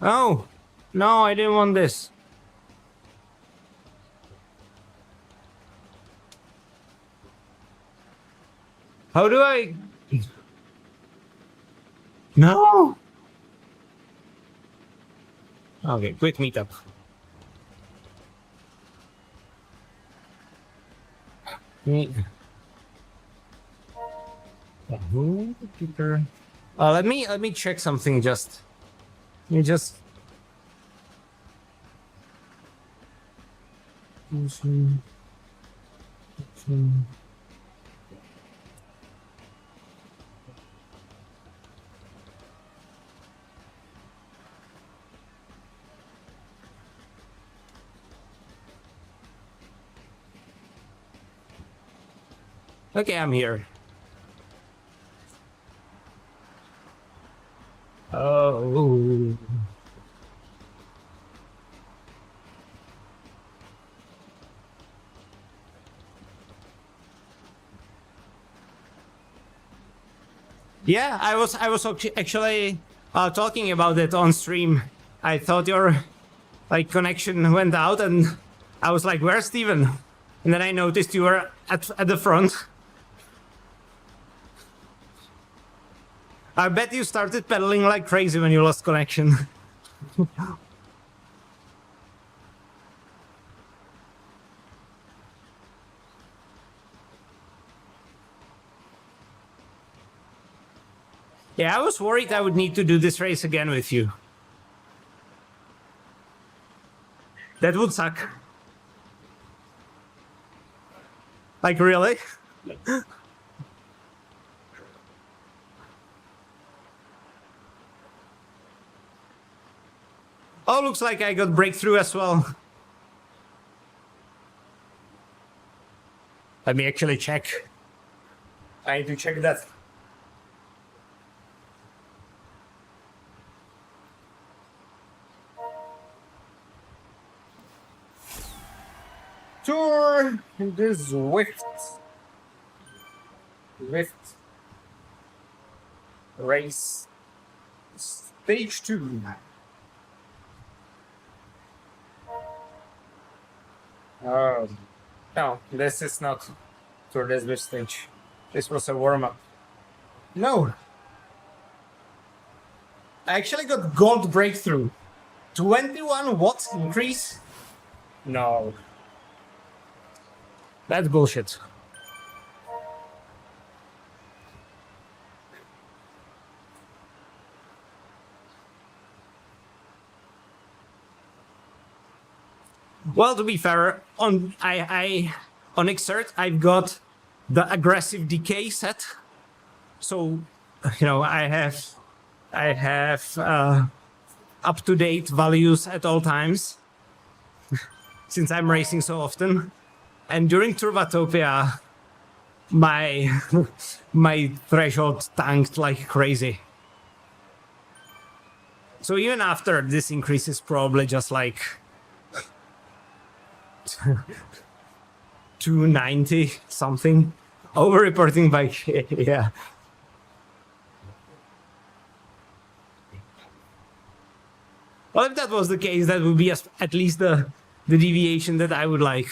Speaker 1: Oh, no, I didn't want this. How do I? No. Okay, quick meetup. Wahoo, Kickr. Let me check something. Just let me just. Okay, I'm here. Oh. Yeah, I was actually talking about it on stream. I thought your connection went out, and I was like, "Where's Steven?" And then I noticed you were at the front. I bet you started pedaling like crazy when you lost connection. Yeah, I was worried I would need to do this race again with you. That would suck. Like, really? Oh, looks like I got breakthrough as well. Let me actually check. I need to check that. Tour the Zwift. Zwift race stage 2. Oh no, this is not for this Zwift stage. This was a warm-up. No. I actually got gold breakthrough. 21 watts increase? No. That's bullshit. Well, to be fair, on on Xert I've got the aggressive decay set, so you know I have up to date values at all times since I'm racing so often, and during Turvatopia, my my threshold tanked like crazy. So even after this increase is probably just like 290 something. Over-reporting by yeah. Well, if that was the case, that would be at least the deviation that I would like.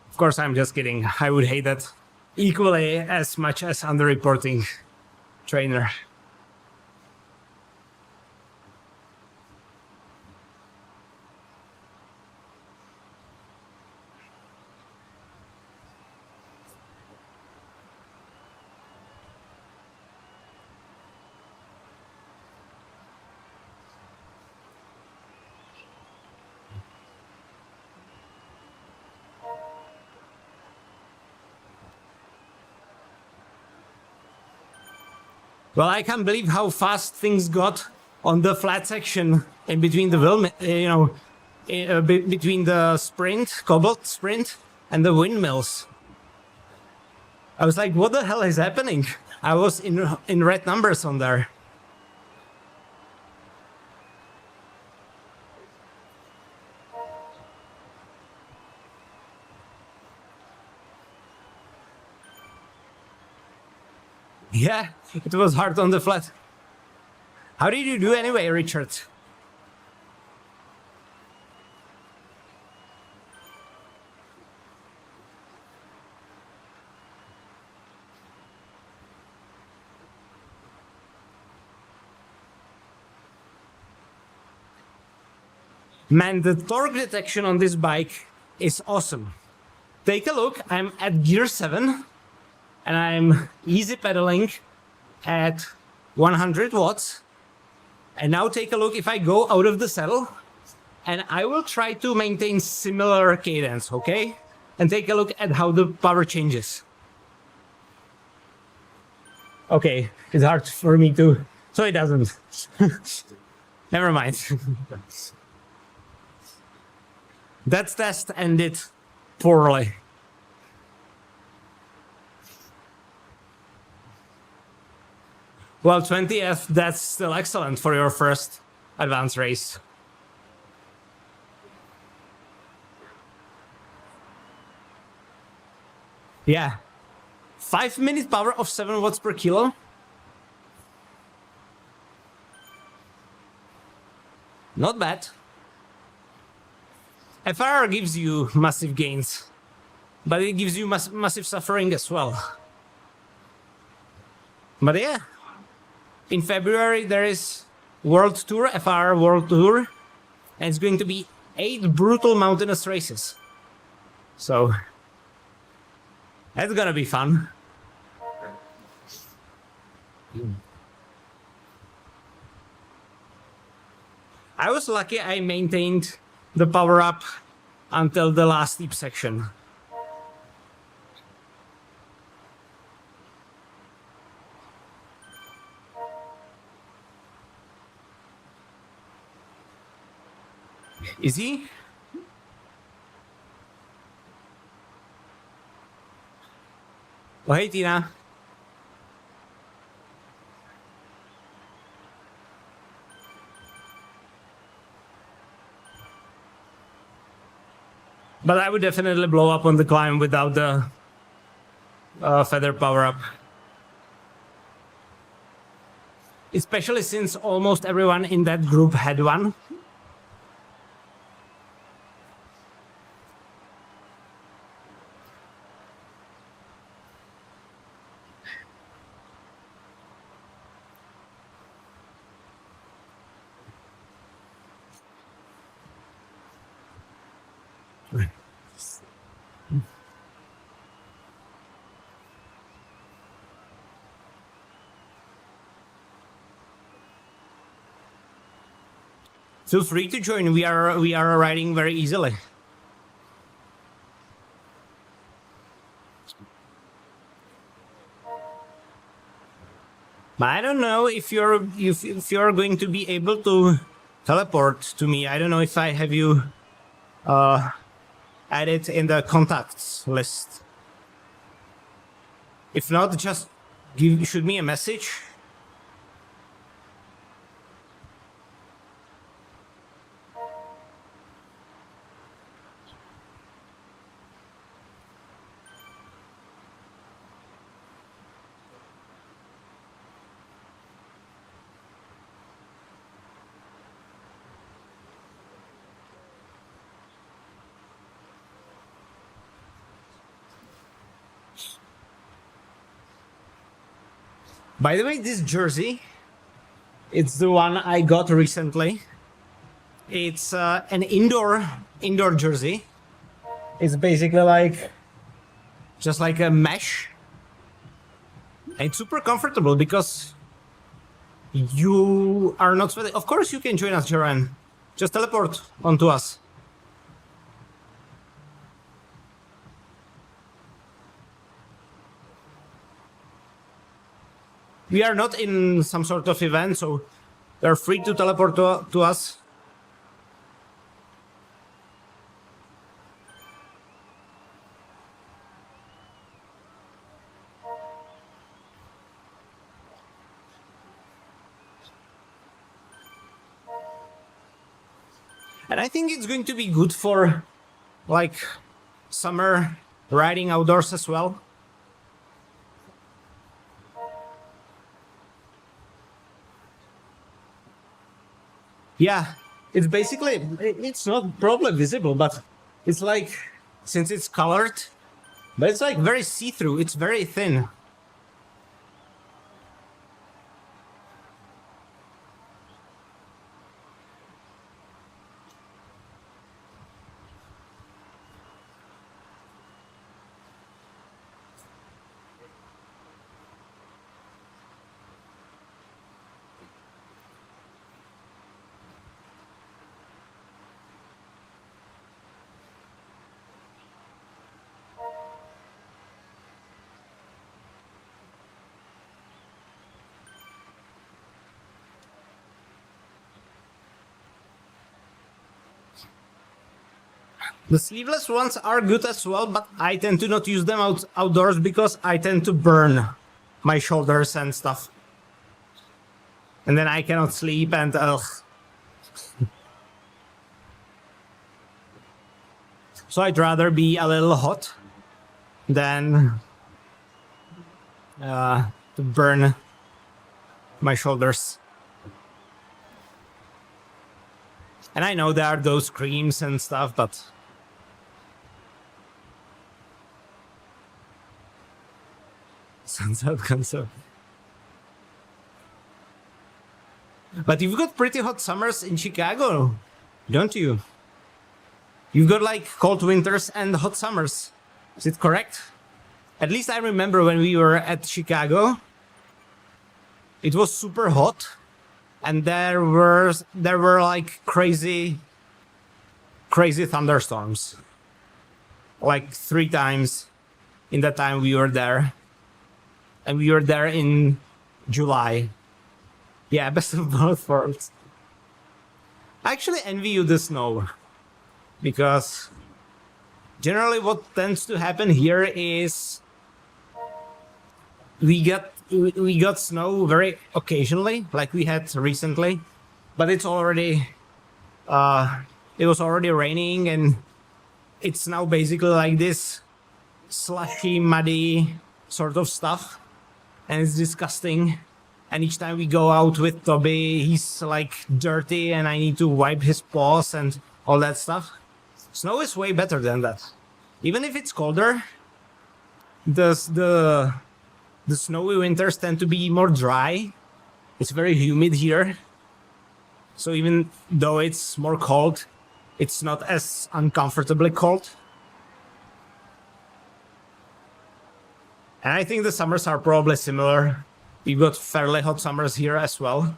Speaker 1: Of course, I'm just kidding. I would hate that equally as much as under-reporting trainer. Well, I can't believe how fast things got on the flat section in between the between the sprint, cobalt sprint, and the windmills. I was like, what the hell is happening? I was in red numbers on there. Yeah, it was hard on the flat. How did you do anyway, Richard? Man, the torque detection on this bike is awesome. Take a look, I'm at gear 7 and I'm easy pedaling at 100 watts. And now take a look if I go out of the saddle and I will try to maintain similar cadence, okay? And take a look at how the power changes. Okay, it's hard for me to, so it doesn't. Never mind. That test ended poorly. Well, 20th, that's still excellent for your first advanced race. Yeah. 5-minute power of 7 watts per kilo. Not bad. FR gives you massive gains, but it gives you massive suffering as well. But yeah, in February there is World Tour, FR World Tour, and it's going to be 8 brutal mountainous races. So that's gonna be fun. I was lucky I maintained the power up until the last steep section. Is he? Oh, hey, Tina. But I would definitely blow up on the climb without the feather power-up. Especially since almost everyone in that group had one. Feel free to join. We are riding very easily. But I don't know if you're going to be able to teleport to me. I don't know if I have you added in the contacts list. If not, just shoot me a message. By the way, this jersey, it's the one I got recently. It's an indoor jersey. It's basically like just like a mesh. And it's super comfortable because you are not sweating. Of course, you can join us, Joran. Just teleport onto us. We are not in some sort of event, so you're free to teleport to us. And I think it's going to be good for, like, summer riding outdoors as well. Yeah, it's basically, it's not probably visible, but it's like, since it's colored, but it's like very see-through, it's very thin. The sleeveless ones are good as well, but I tend to not use them outdoors because I tend to burn my shoulders and stuff. And then I cannot sleep and ugh. So I'd rather be a little hot than to burn my shoulders. And I know there are those creams and stuff, but sunset concert. But you've got pretty hot summers in Chicago, don't you? You've got like cold winters and hot summers. Is it correct? At least I remember when we were at Chicago, it was super hot, and there were like crazy thunderstorms, like 3 times in the time we were there. And we were there in July. Yeah, best of both worlds. I actually envy you the snow. Because generally what tends to happen here is we got snow very occasionally, like we had recently, but it's already it was already raining, and it's now basically like this slushy, muddy sort of stuff, and it's disgusting. And each time we go out with Toby, he's like dirty, and I need to wipe his paws and all that stuff. Snow is way better than that. Even if it's colder, the snowy winters tend to be more dry. It's very humid here. So even though it's more cold, it's not as uncomfortably cold. And I think the summers are probably similar. We've got fairly hot summers here as well.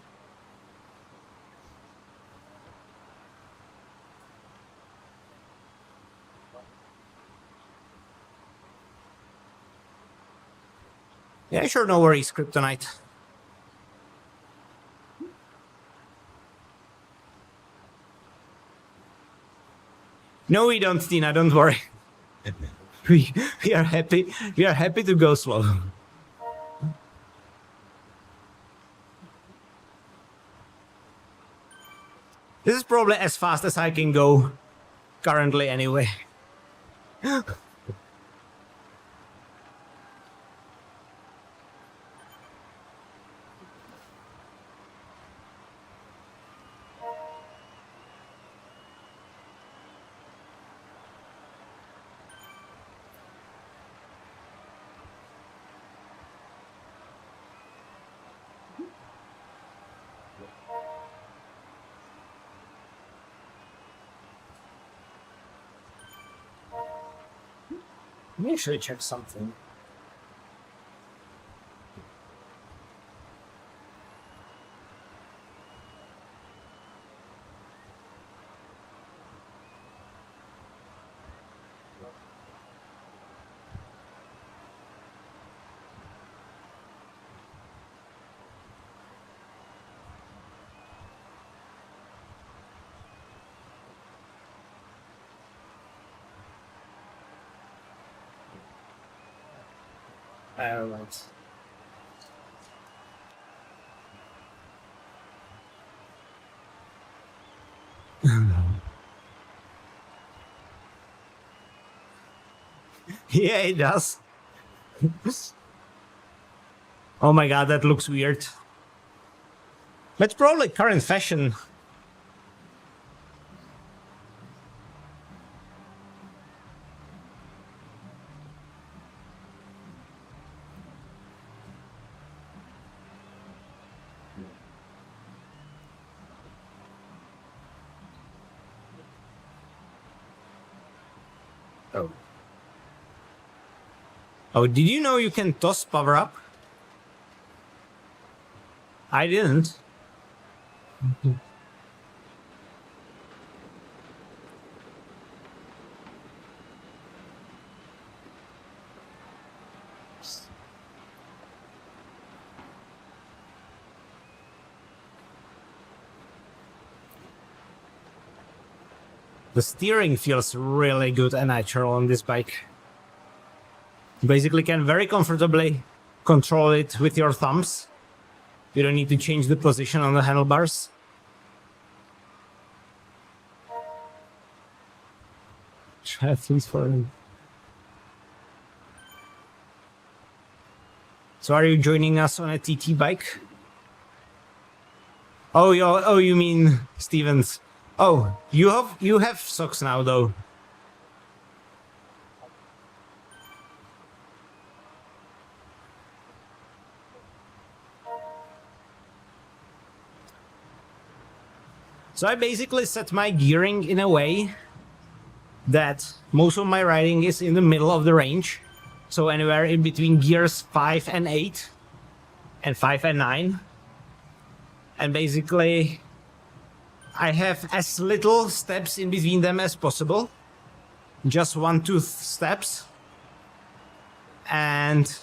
Speaker 1: Yeah, sure, no worries, Kryptonite. No, we don't, Tina, don't worry. We are happy. We are happy to go slow. This is probably as fast as I can go currently anyway. Let me actually check something. Alright. Yeah, it does. Oh my god, that looks weird. That's probably current fashion. Oh. Oh, did you know you can toss power up? I didn't. The steering feels really good and natural on this bike. You basically can very comfortably control it with your thumbs. You don't need to change the position on the handlebars. Triathletes for him. So are you joining us on a TT bike? Oh, you mean Stevens? Oh, you have socks now though. So I basically set my gearing in a way that most of my riding is in the middle of the range. So anywhere in between gears 5 and 8 and 5 and 9. And basically I have as little steps in between them as possible. Just 1-2 steps. And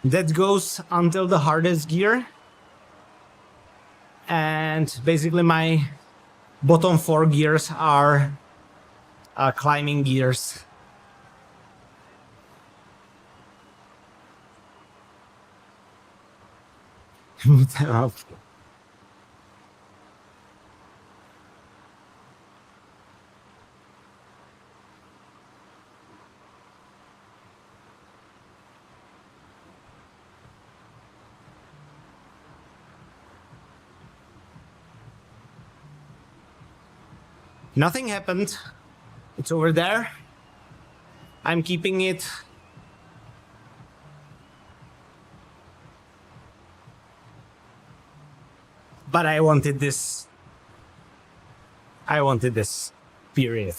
Speaker 1: that goes until the hardest gear. And basically my bottom 4 gears are climbing gears. Boot them up. Nothing happened. It's over there. I'm keeping it. But I wanted this. Period.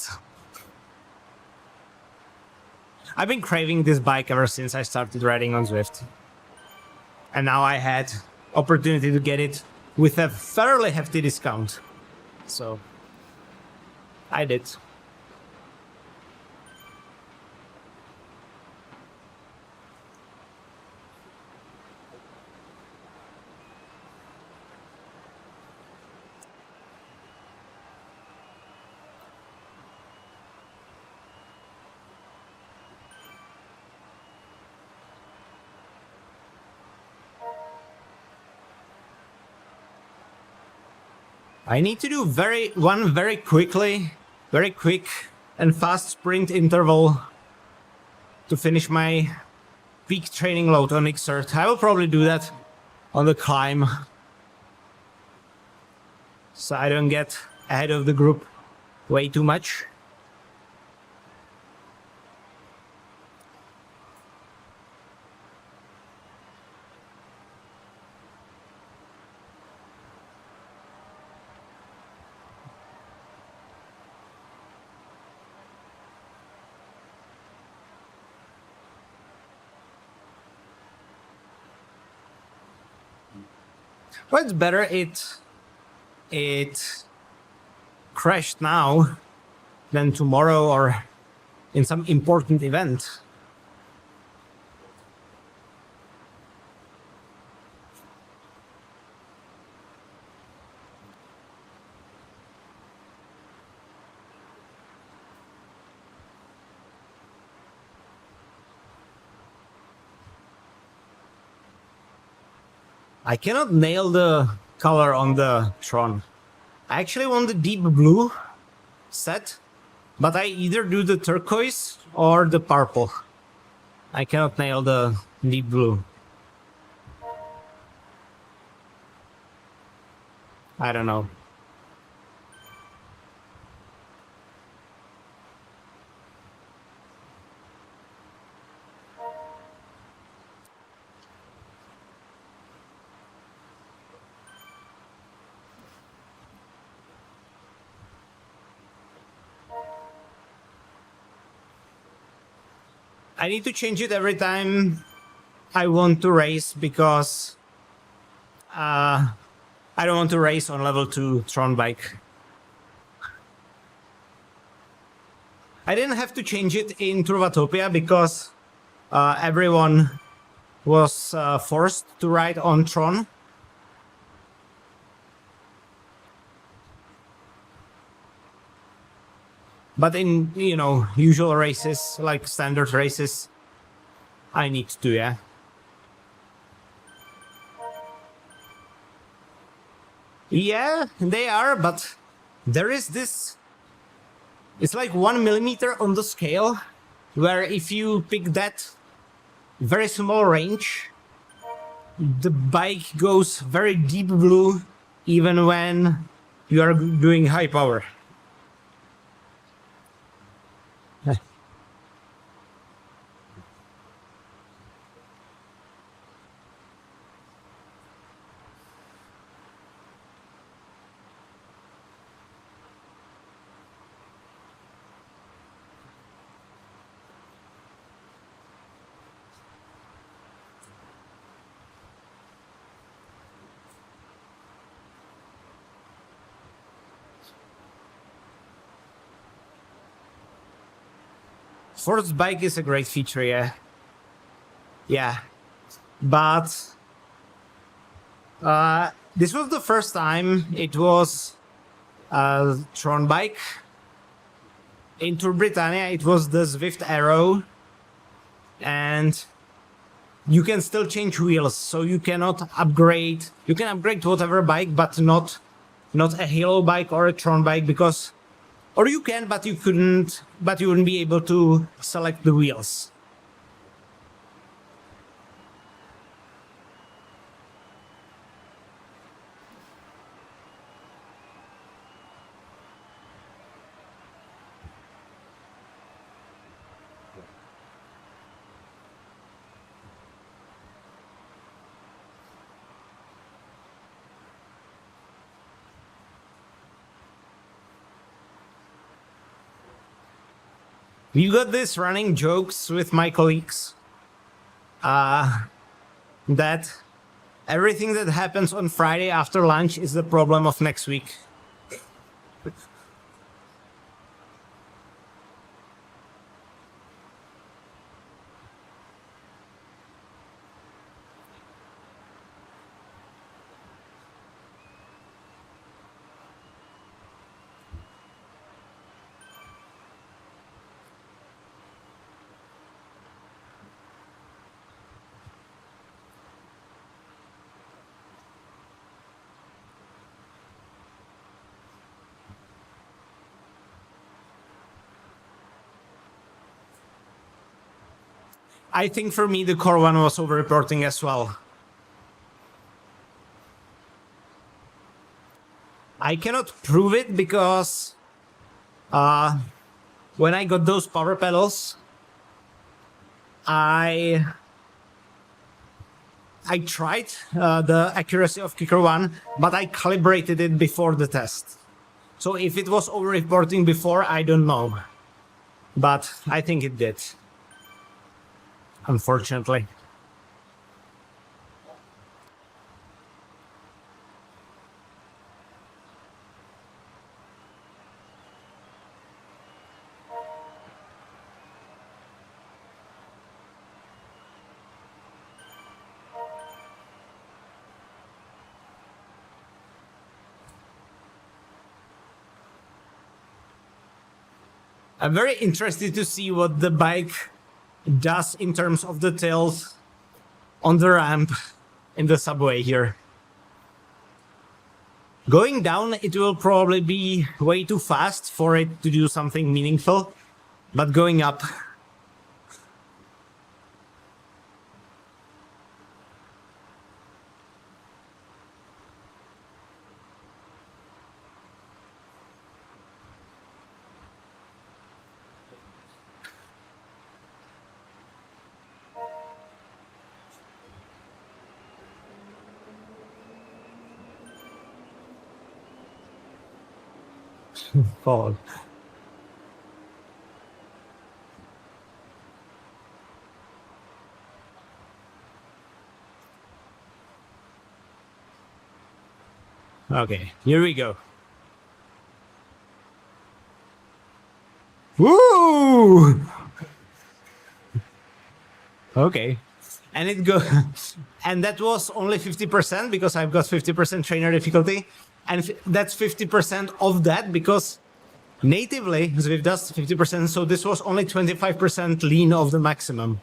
Speaker 1: I've been craving this bike ever since I started riding on Zwift. And now I had opportunity to get it with a fairly hefty discount. So I did. I need to do one very quick and fast sprint interval to finish my peak training load on Kickr. I will probably do that on the climb, so I don't get ahead of the group way too much. Well, it's better it crashed now than tomorrow or in some important event. I cannot nail the color on the Tron. I actually want the deep blue set, but I either do the turquoise or the purple. I cannot nail the deep blue. I don't know. I need to change it every time I want to race because I don't want to race on level 2 Tron bike. I didn't have to change it in RoadtoA because everyone was forced to ride on Tron. But in, usual races, like standard races, I need to, yeah. Yeah, they are, but there is this... It's like 1 millimeter on the scale, where if you pick that very small range, the bike goes very deep blue, even when you are doing high power. Ford's bike is a great feature, yeah. Yeah. But this was the first time it was a Tron bike. In Tour Britannia, it was the Zwift Arrow. And you can still change wheels, so you cannot upgrade. You can upgrade to whatever bike, but not a Halo bike or a Tron bike, because, or you can, but you couldn't, but you wouldn't be able to select the wheels. We got this running jokes with my colleagues that everything that happens on Friday after lunch is the problem of next week. I think for me the core one was over-reporting as well. I cannot prove it because when I got those power pedals, I tried the accuracy of Kickr 1, but I calibrated it before the test. So if it was over-reporting before, I don't know. But I think it did. Unfortunately. I'm very interested to see what the bike does in terms of the tilt on the ramp in the subway here. Going down, it will probably be way too fast for it to do something meaningful, but going up... fog. Okay, here we go. Woo! Okay. And it go and that was only 50% because I've got 50% trainer difficulty. And that's 50% of that because natively Zwift does 50%, so this was only 25% lean of the maximum.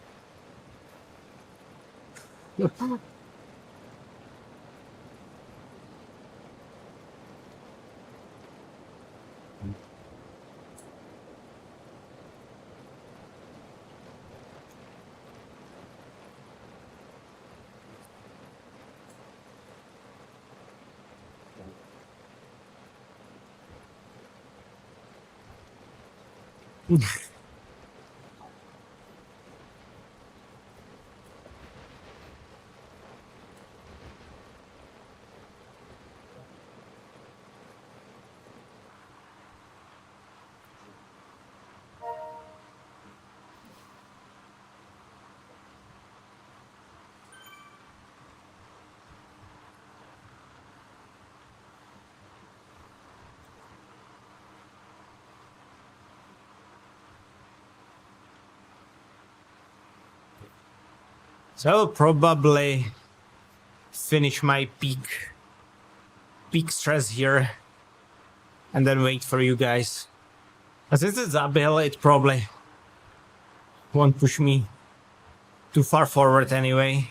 Speaker 1: So I'll probably finish my peak stress here and then wait for you guys. But since it's uphill, it probably won't push me too far forward anyway.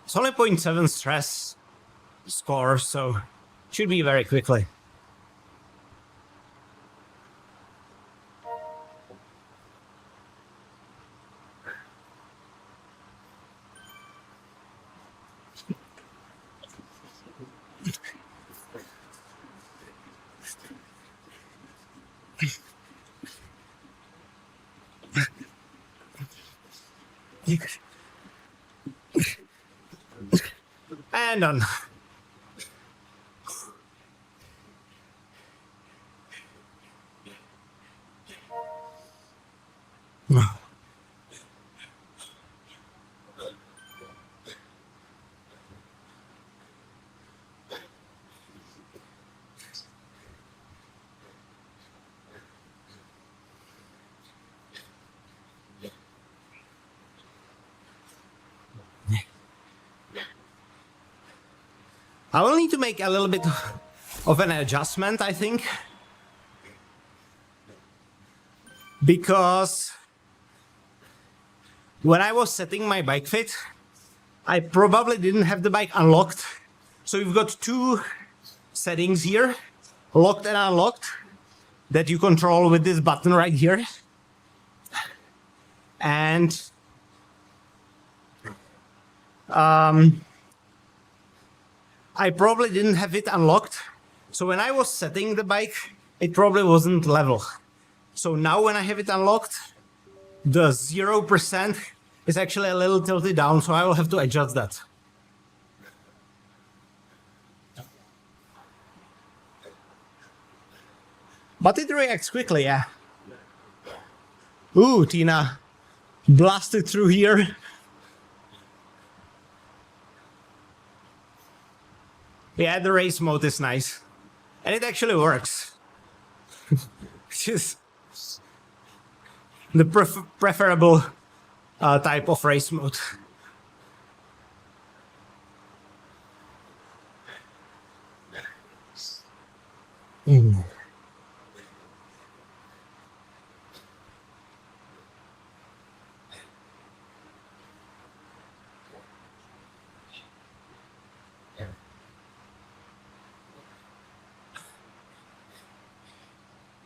Speaker 1: It's only 0.7 stress score, so should be very quickly. And done. I will need to make a little bit of an adjustment, I think. Because when I was setting my bike fit, I probably didn't have the bike unlocked. So you've got two settings here, locked and unlocked, that you control with this button right here. And I probably didn't have it unlocked. So when I was setting the bike, it probably wasn't level. So now when I have it unlocked, the 0% is actually a little tilted down, so I will have to adjust that. But it reacts quickly, yeah. Ooh, Tina blasted through here. Yeah, the race mode is nice. And it actually works. Which is the preferable type of race mode.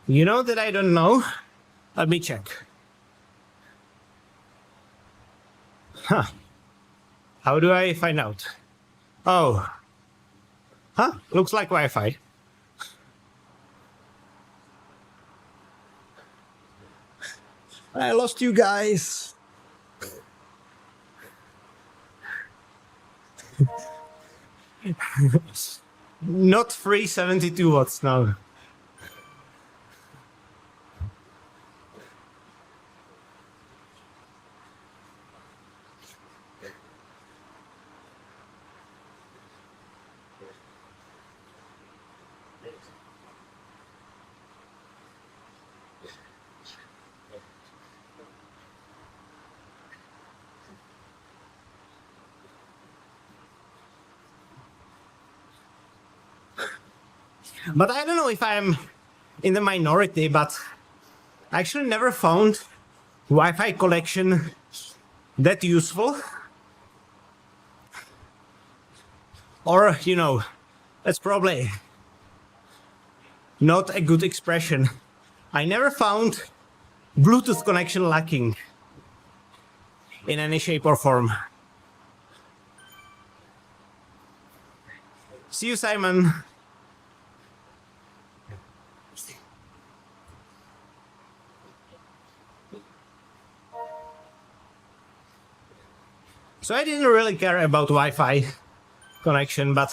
Speaker 1: You know that I don't know? Let me check. Huh. How do I find out? Oh. Huh? Looks like Wi-Fi. I lost you guys. Not 372 watts now. But I don't know if I'm in the minority, but I actually never found Wi-Fi connection that useful. Or, you know, that's probably not a good expression. I never found Bluetooth connection lacking in any shape or form. See you, Simon. So I didn't really care about Wi-Fi connection, but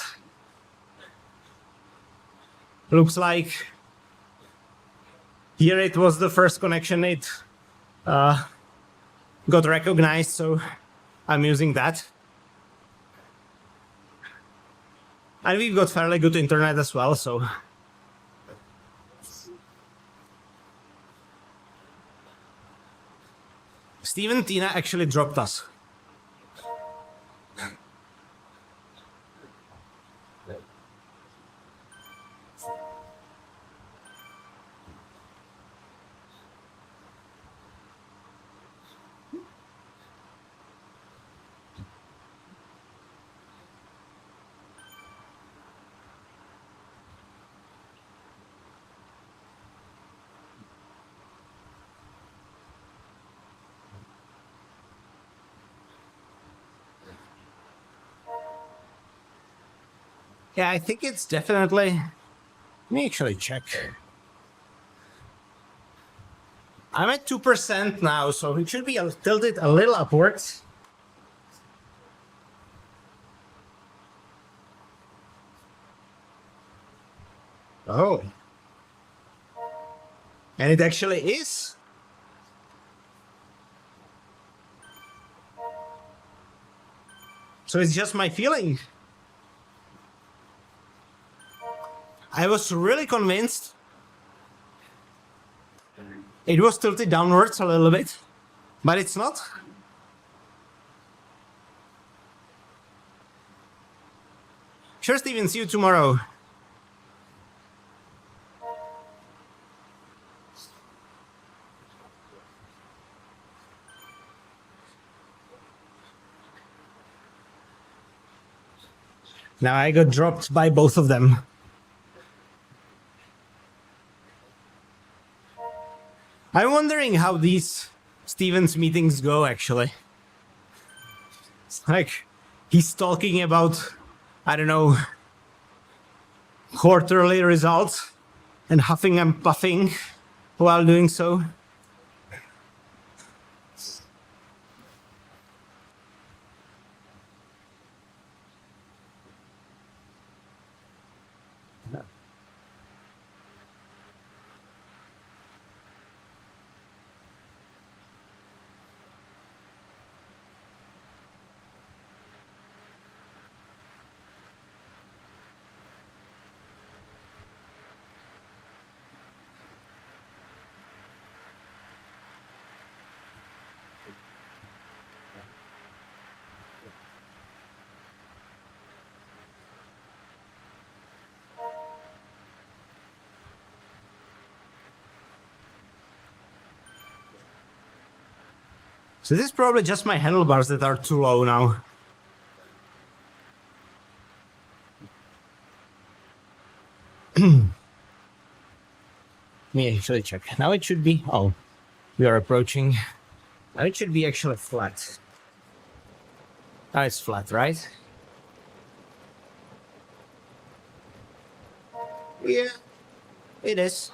Speaker 1: looks like here it was the first connection it got recognized, so I'm using that. And we've got fairly good internet as well, so. Steve and Tina actually dropped us. Yeah, I think it's definitely. Let me actually check. I'm at 2% now, so it should be tilted a little upwards. Oh. And it actually is. So it's just my feeling. I was really convinced it was tilted downwards a little bit, but it's not. Sure, Steven, see you tomorrow. Now I got dropped by both of them. I'm wondering how these Steven's meetings go, actually. It's like he's talking about, I don't know, quarterly results and huffing and puffing while doing so. So this is probably just my handlebars that are too low now. Let me actually check. Now it should be... Oh, we are approaching. Now it should be actually flat. Now it's flat, right? Yeah, it is.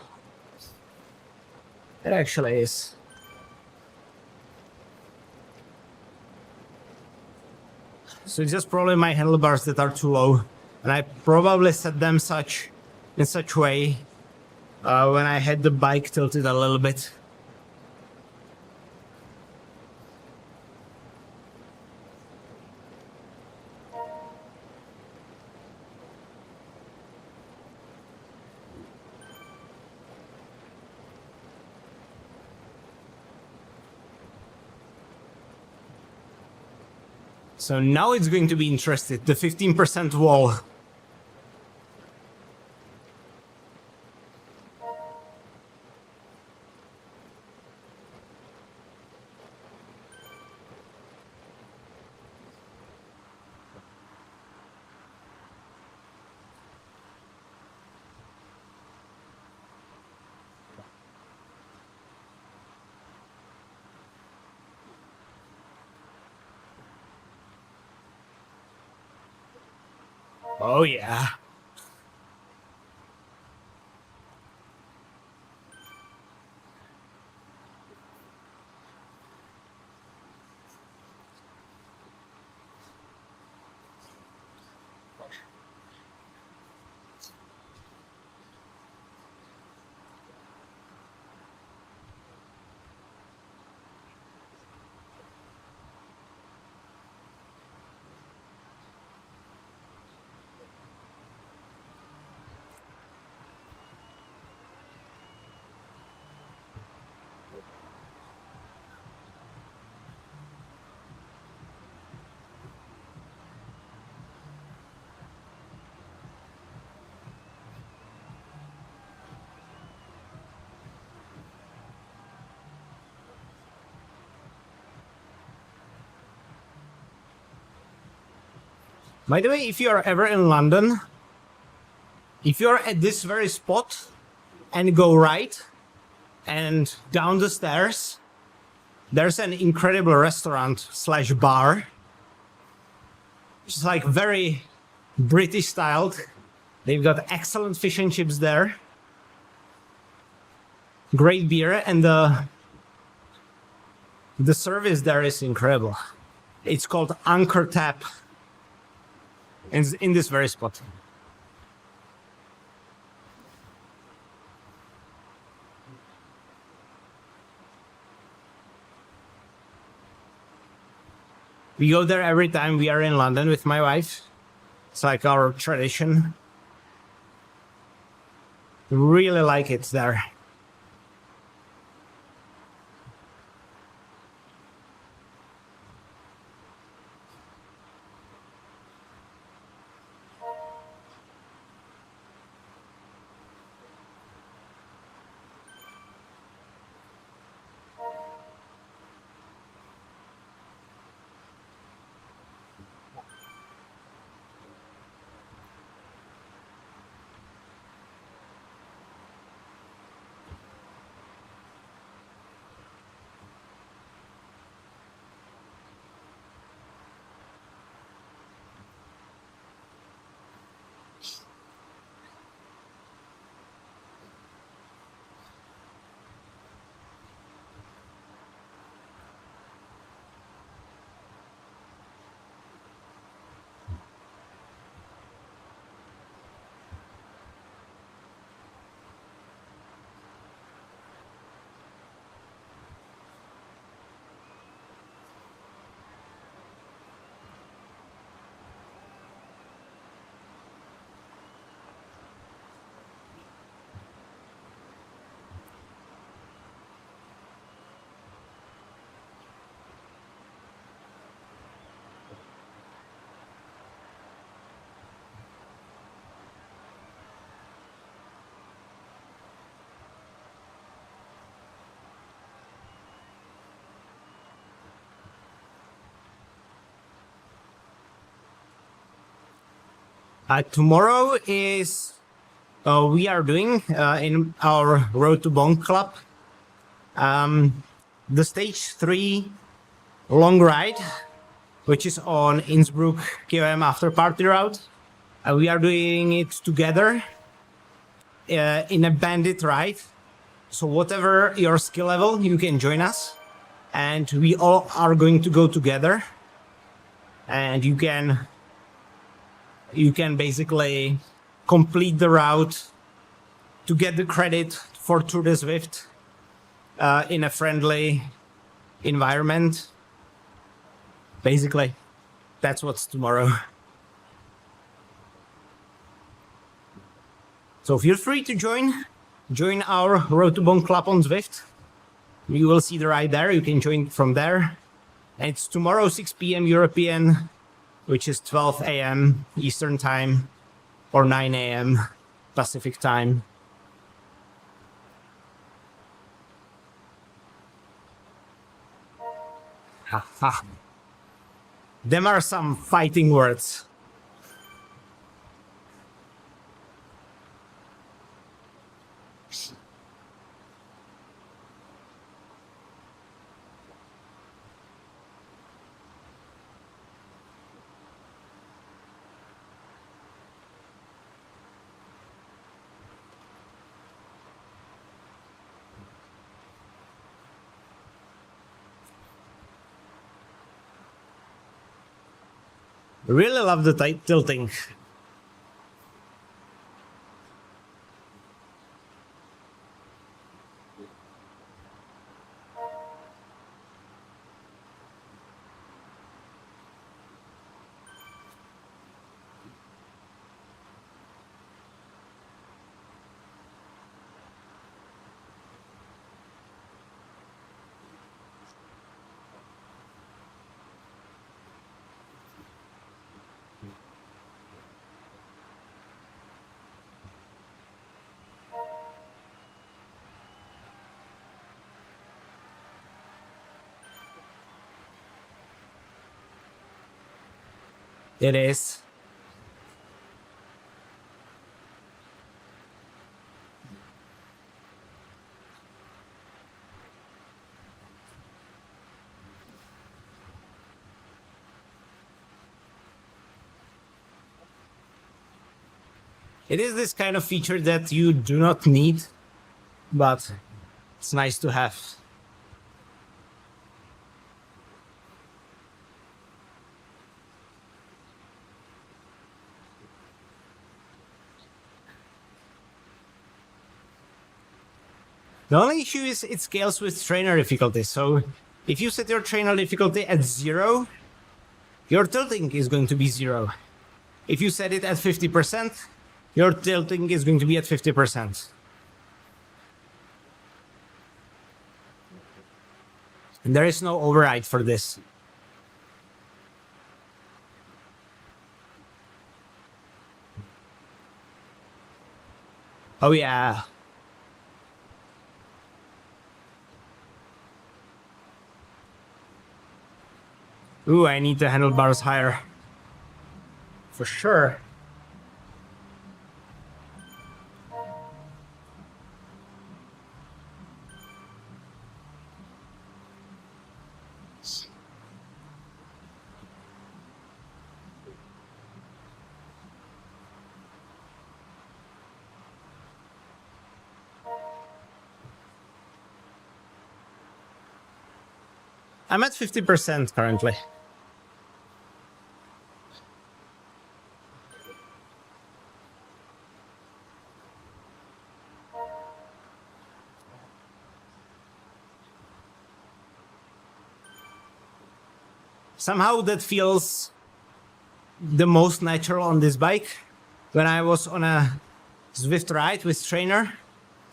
Speaker 1: It actually is. So it's just probably my handlebars that are too low, and I probably set them in such way when I had the bike tilted a little bit. So now it's going to be interesting, the 15% wall. Oh yeah. By the way, if you are ever in London, if you're at this very spot and go right and down the stairs, there's an incredible restaurant slash bar. It's like very British styled. They've got excellent fish and chips there. Great beer, and the service there is incredible. It's called Anchor Tap. And it's in this very spot. We go there every time we are in London with my wife. It's like our tradition. Really like it there. Tomorrow is we are doing in our Road to Bonk Club the stage 3 long ride, which is on Innsbruck KOM after party route. We are doing it together in a bandit ride. So whatever your skill level, you can join us, and we all are going to go together. And you can basically complete the route to get the credit for Tour de Zwift in a friendly environment. Basically, that's what's tomorrow. So feel free to join our Road to Bonk Club on Zwift. You will see the ride there. You can join from there. And it's tomorrow 6 p.m. European, which is 12 a.m. Eastern time or 9 a.m. Pacific time. Ha ha. Them are some fighting words. Really love the tilting. It is. It is this kind of feature that you do not need, but it's nice to have. The only issue is it scales with trainer difficulty. So if you set your trainer difficulty at 0, your tilting is going to be 0. If you set it at 50%, your tilting is going to be at 50%. And there is no override for this. Oh yeah. Ooh, I need the handlebars higher. For sure. I'm at 50% currently. Somehow that feels the most natural on this bike. When I was on a Zwift ride with trainer,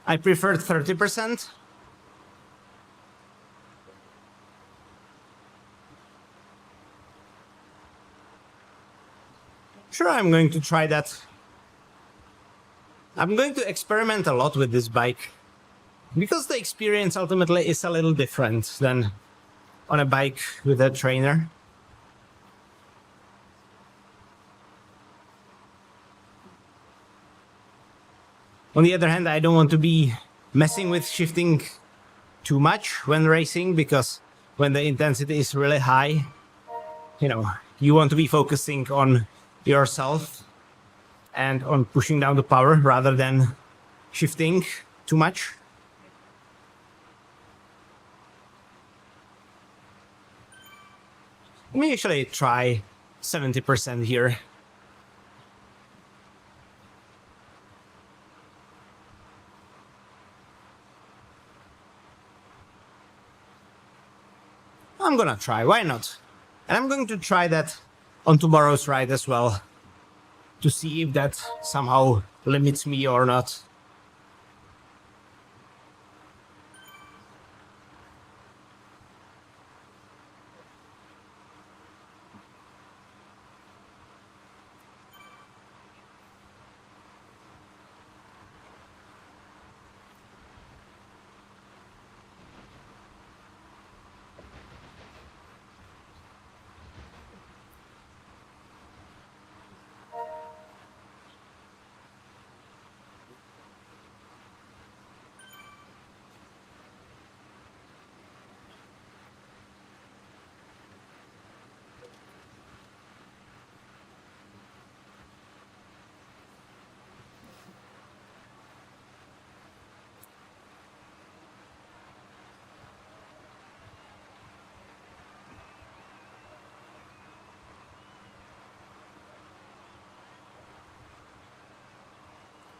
Speaker 1: I preferred 30%. Sure, I'm going to try that. I'm going to experiment a lot with this bike because the experience ultimately is a little different than on a bike with a trainer. On the other hand, I don't want to be messing with shifting too much when racing, because when the intensity is really high, you know, you want to be focusing on yourself and on pushing down the power rather than shifting too much. Let me actually try 70% here. I'm gonna try, why not? And I'm going to try that on tomorrow's ride as well, to see if that somehow limits me or not.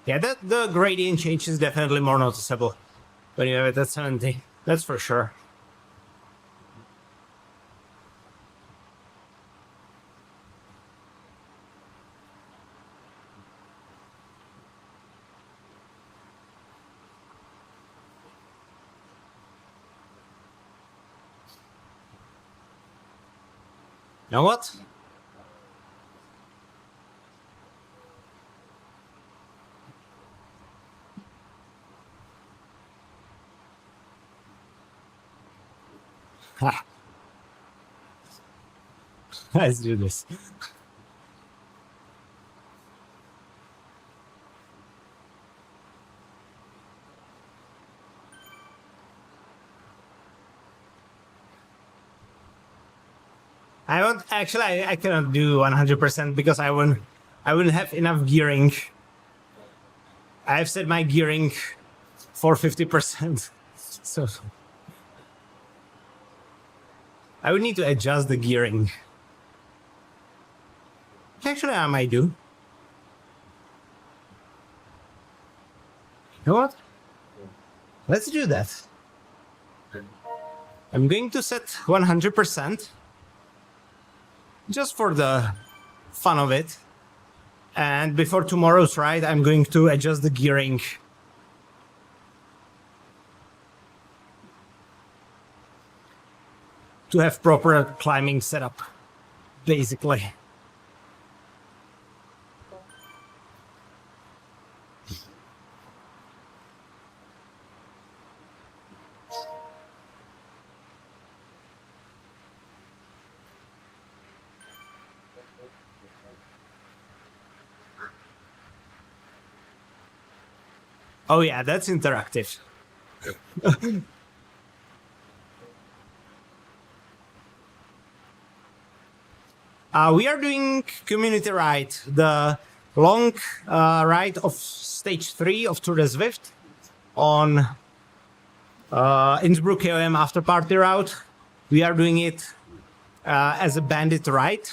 Speaker 1: Yeah, the gradient change is definitely more noticeable when you have it at 70. That's for sure. You know what? Ha. Let's do this. I won't actually. I cannot do 100% because I wouldn't have enough gearing I've set my gearing for 50%. So I would need to adjust the gearing. Actually, I might do. You know what? Let's do that. I'm going to set 100% just for the fun of it. And before tomorrow's ride, I'm going to adjust the gearing. To have proper climbing setup, basically. Oh yeah, that's interactive. We are doing community ride, the long ride of stage 3 of Tour de Zwift on Innsbruck KOM after party route. We are doing it as a bandit ride.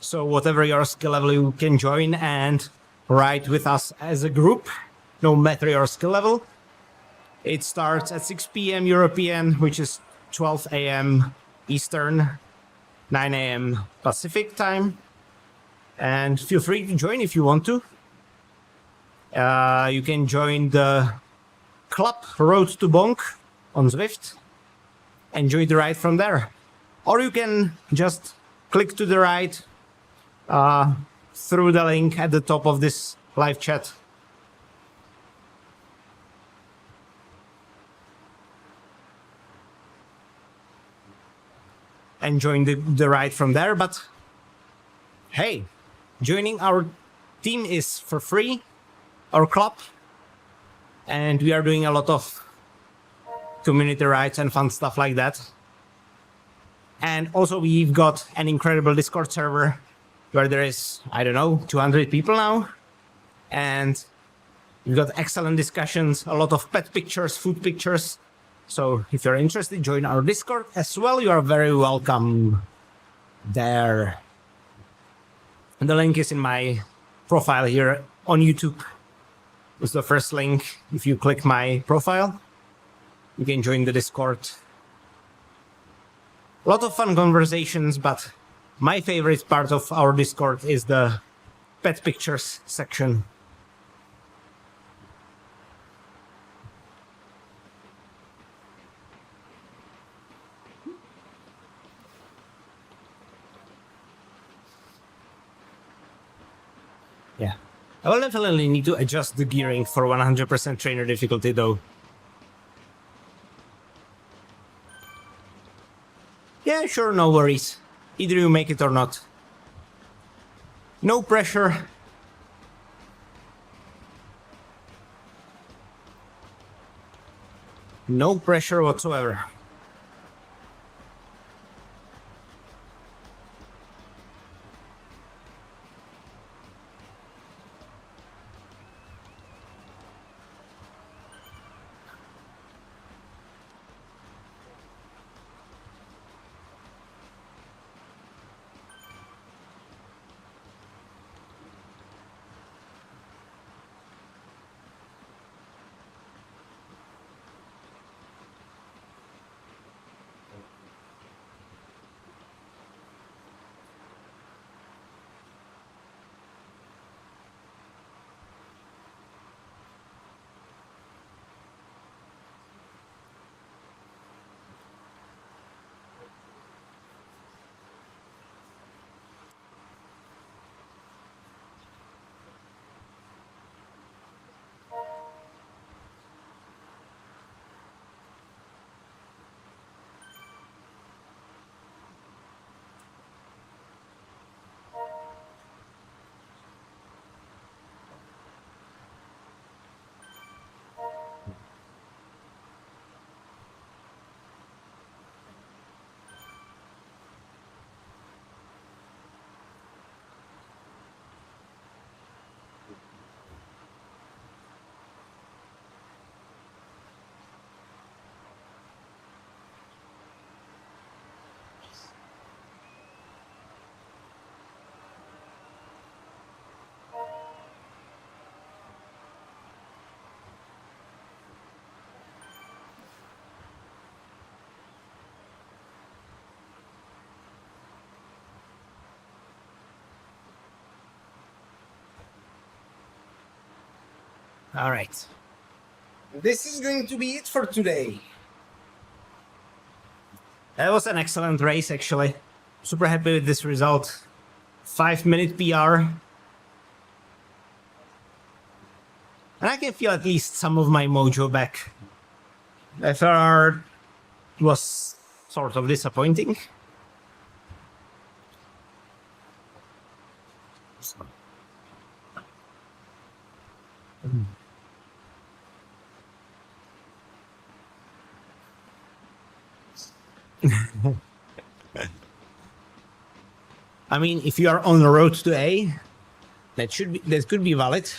Speaker 1: So whatever your skill level, you can join and ride with us as a group, no matter your skill level. It starts at 6 p.m. European, which is 12 a.m. Eastern, 9 a.m. Pacific time. And feel free to join if you want to. You can join the club Road to Bonk on Zwift. Enjoy the ride from there. Or you can just click to the right through the link at the top of this live chat. And join the ride from there. But hey, joining our team is for free, our club. And we are doing a lot of community rides and fun stuff like that. And also we've got an incredible Discord server where there is, I don't know, 200 people now. And we've got excellent discussions, a lot of pet pictures, food pictures. So if you're interested, join our Discord as well. You are very welcome there. And the link is in my profile here on YouTube. It's the first link. If you click my profile, you can join the Discord. A lot of fun conversations, but my favorite part of our Discord is the pet pictures section. Yeah. I will definitely need to adjust the gearing for 100% trainer difficulty though. Yeah, sure, no worries. Either you make it or not. No pressure. No pressure whatsoever. All right. This is going to be it for today. That was an excellent race, actually. Super happy with this result. 5-minute PR. And I can feel at least some of my mojo back. FRR was sort of disappointing. I mean, if you are on the road to A, that could be valid.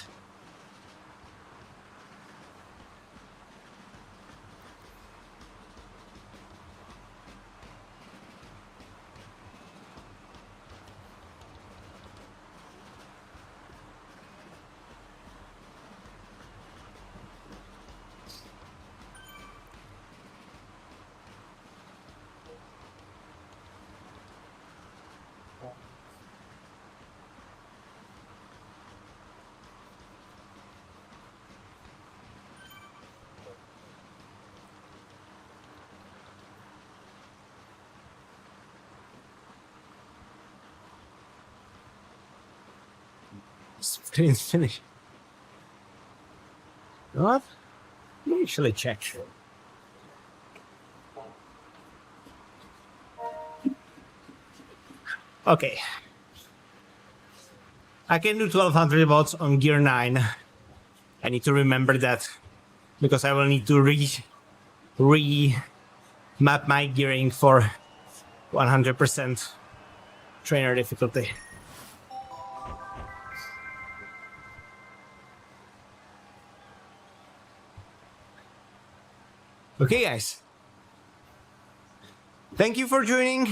Speaker 1: Screen's finished. What? Let me actually check. Okay. I can do 1200 watts on gear 9. I need to remember that because I will need to map my gearing for 100% trainer difficulty. Okay, guys. Thank you for joining.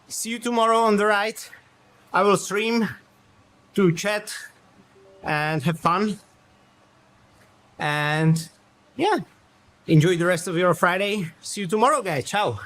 Speaker 1: See you tomorrow on the ride. I will stream to chat and have fun. And yeah, enjoy the rest of your Friday. See you tomorrow, guys. Ciao.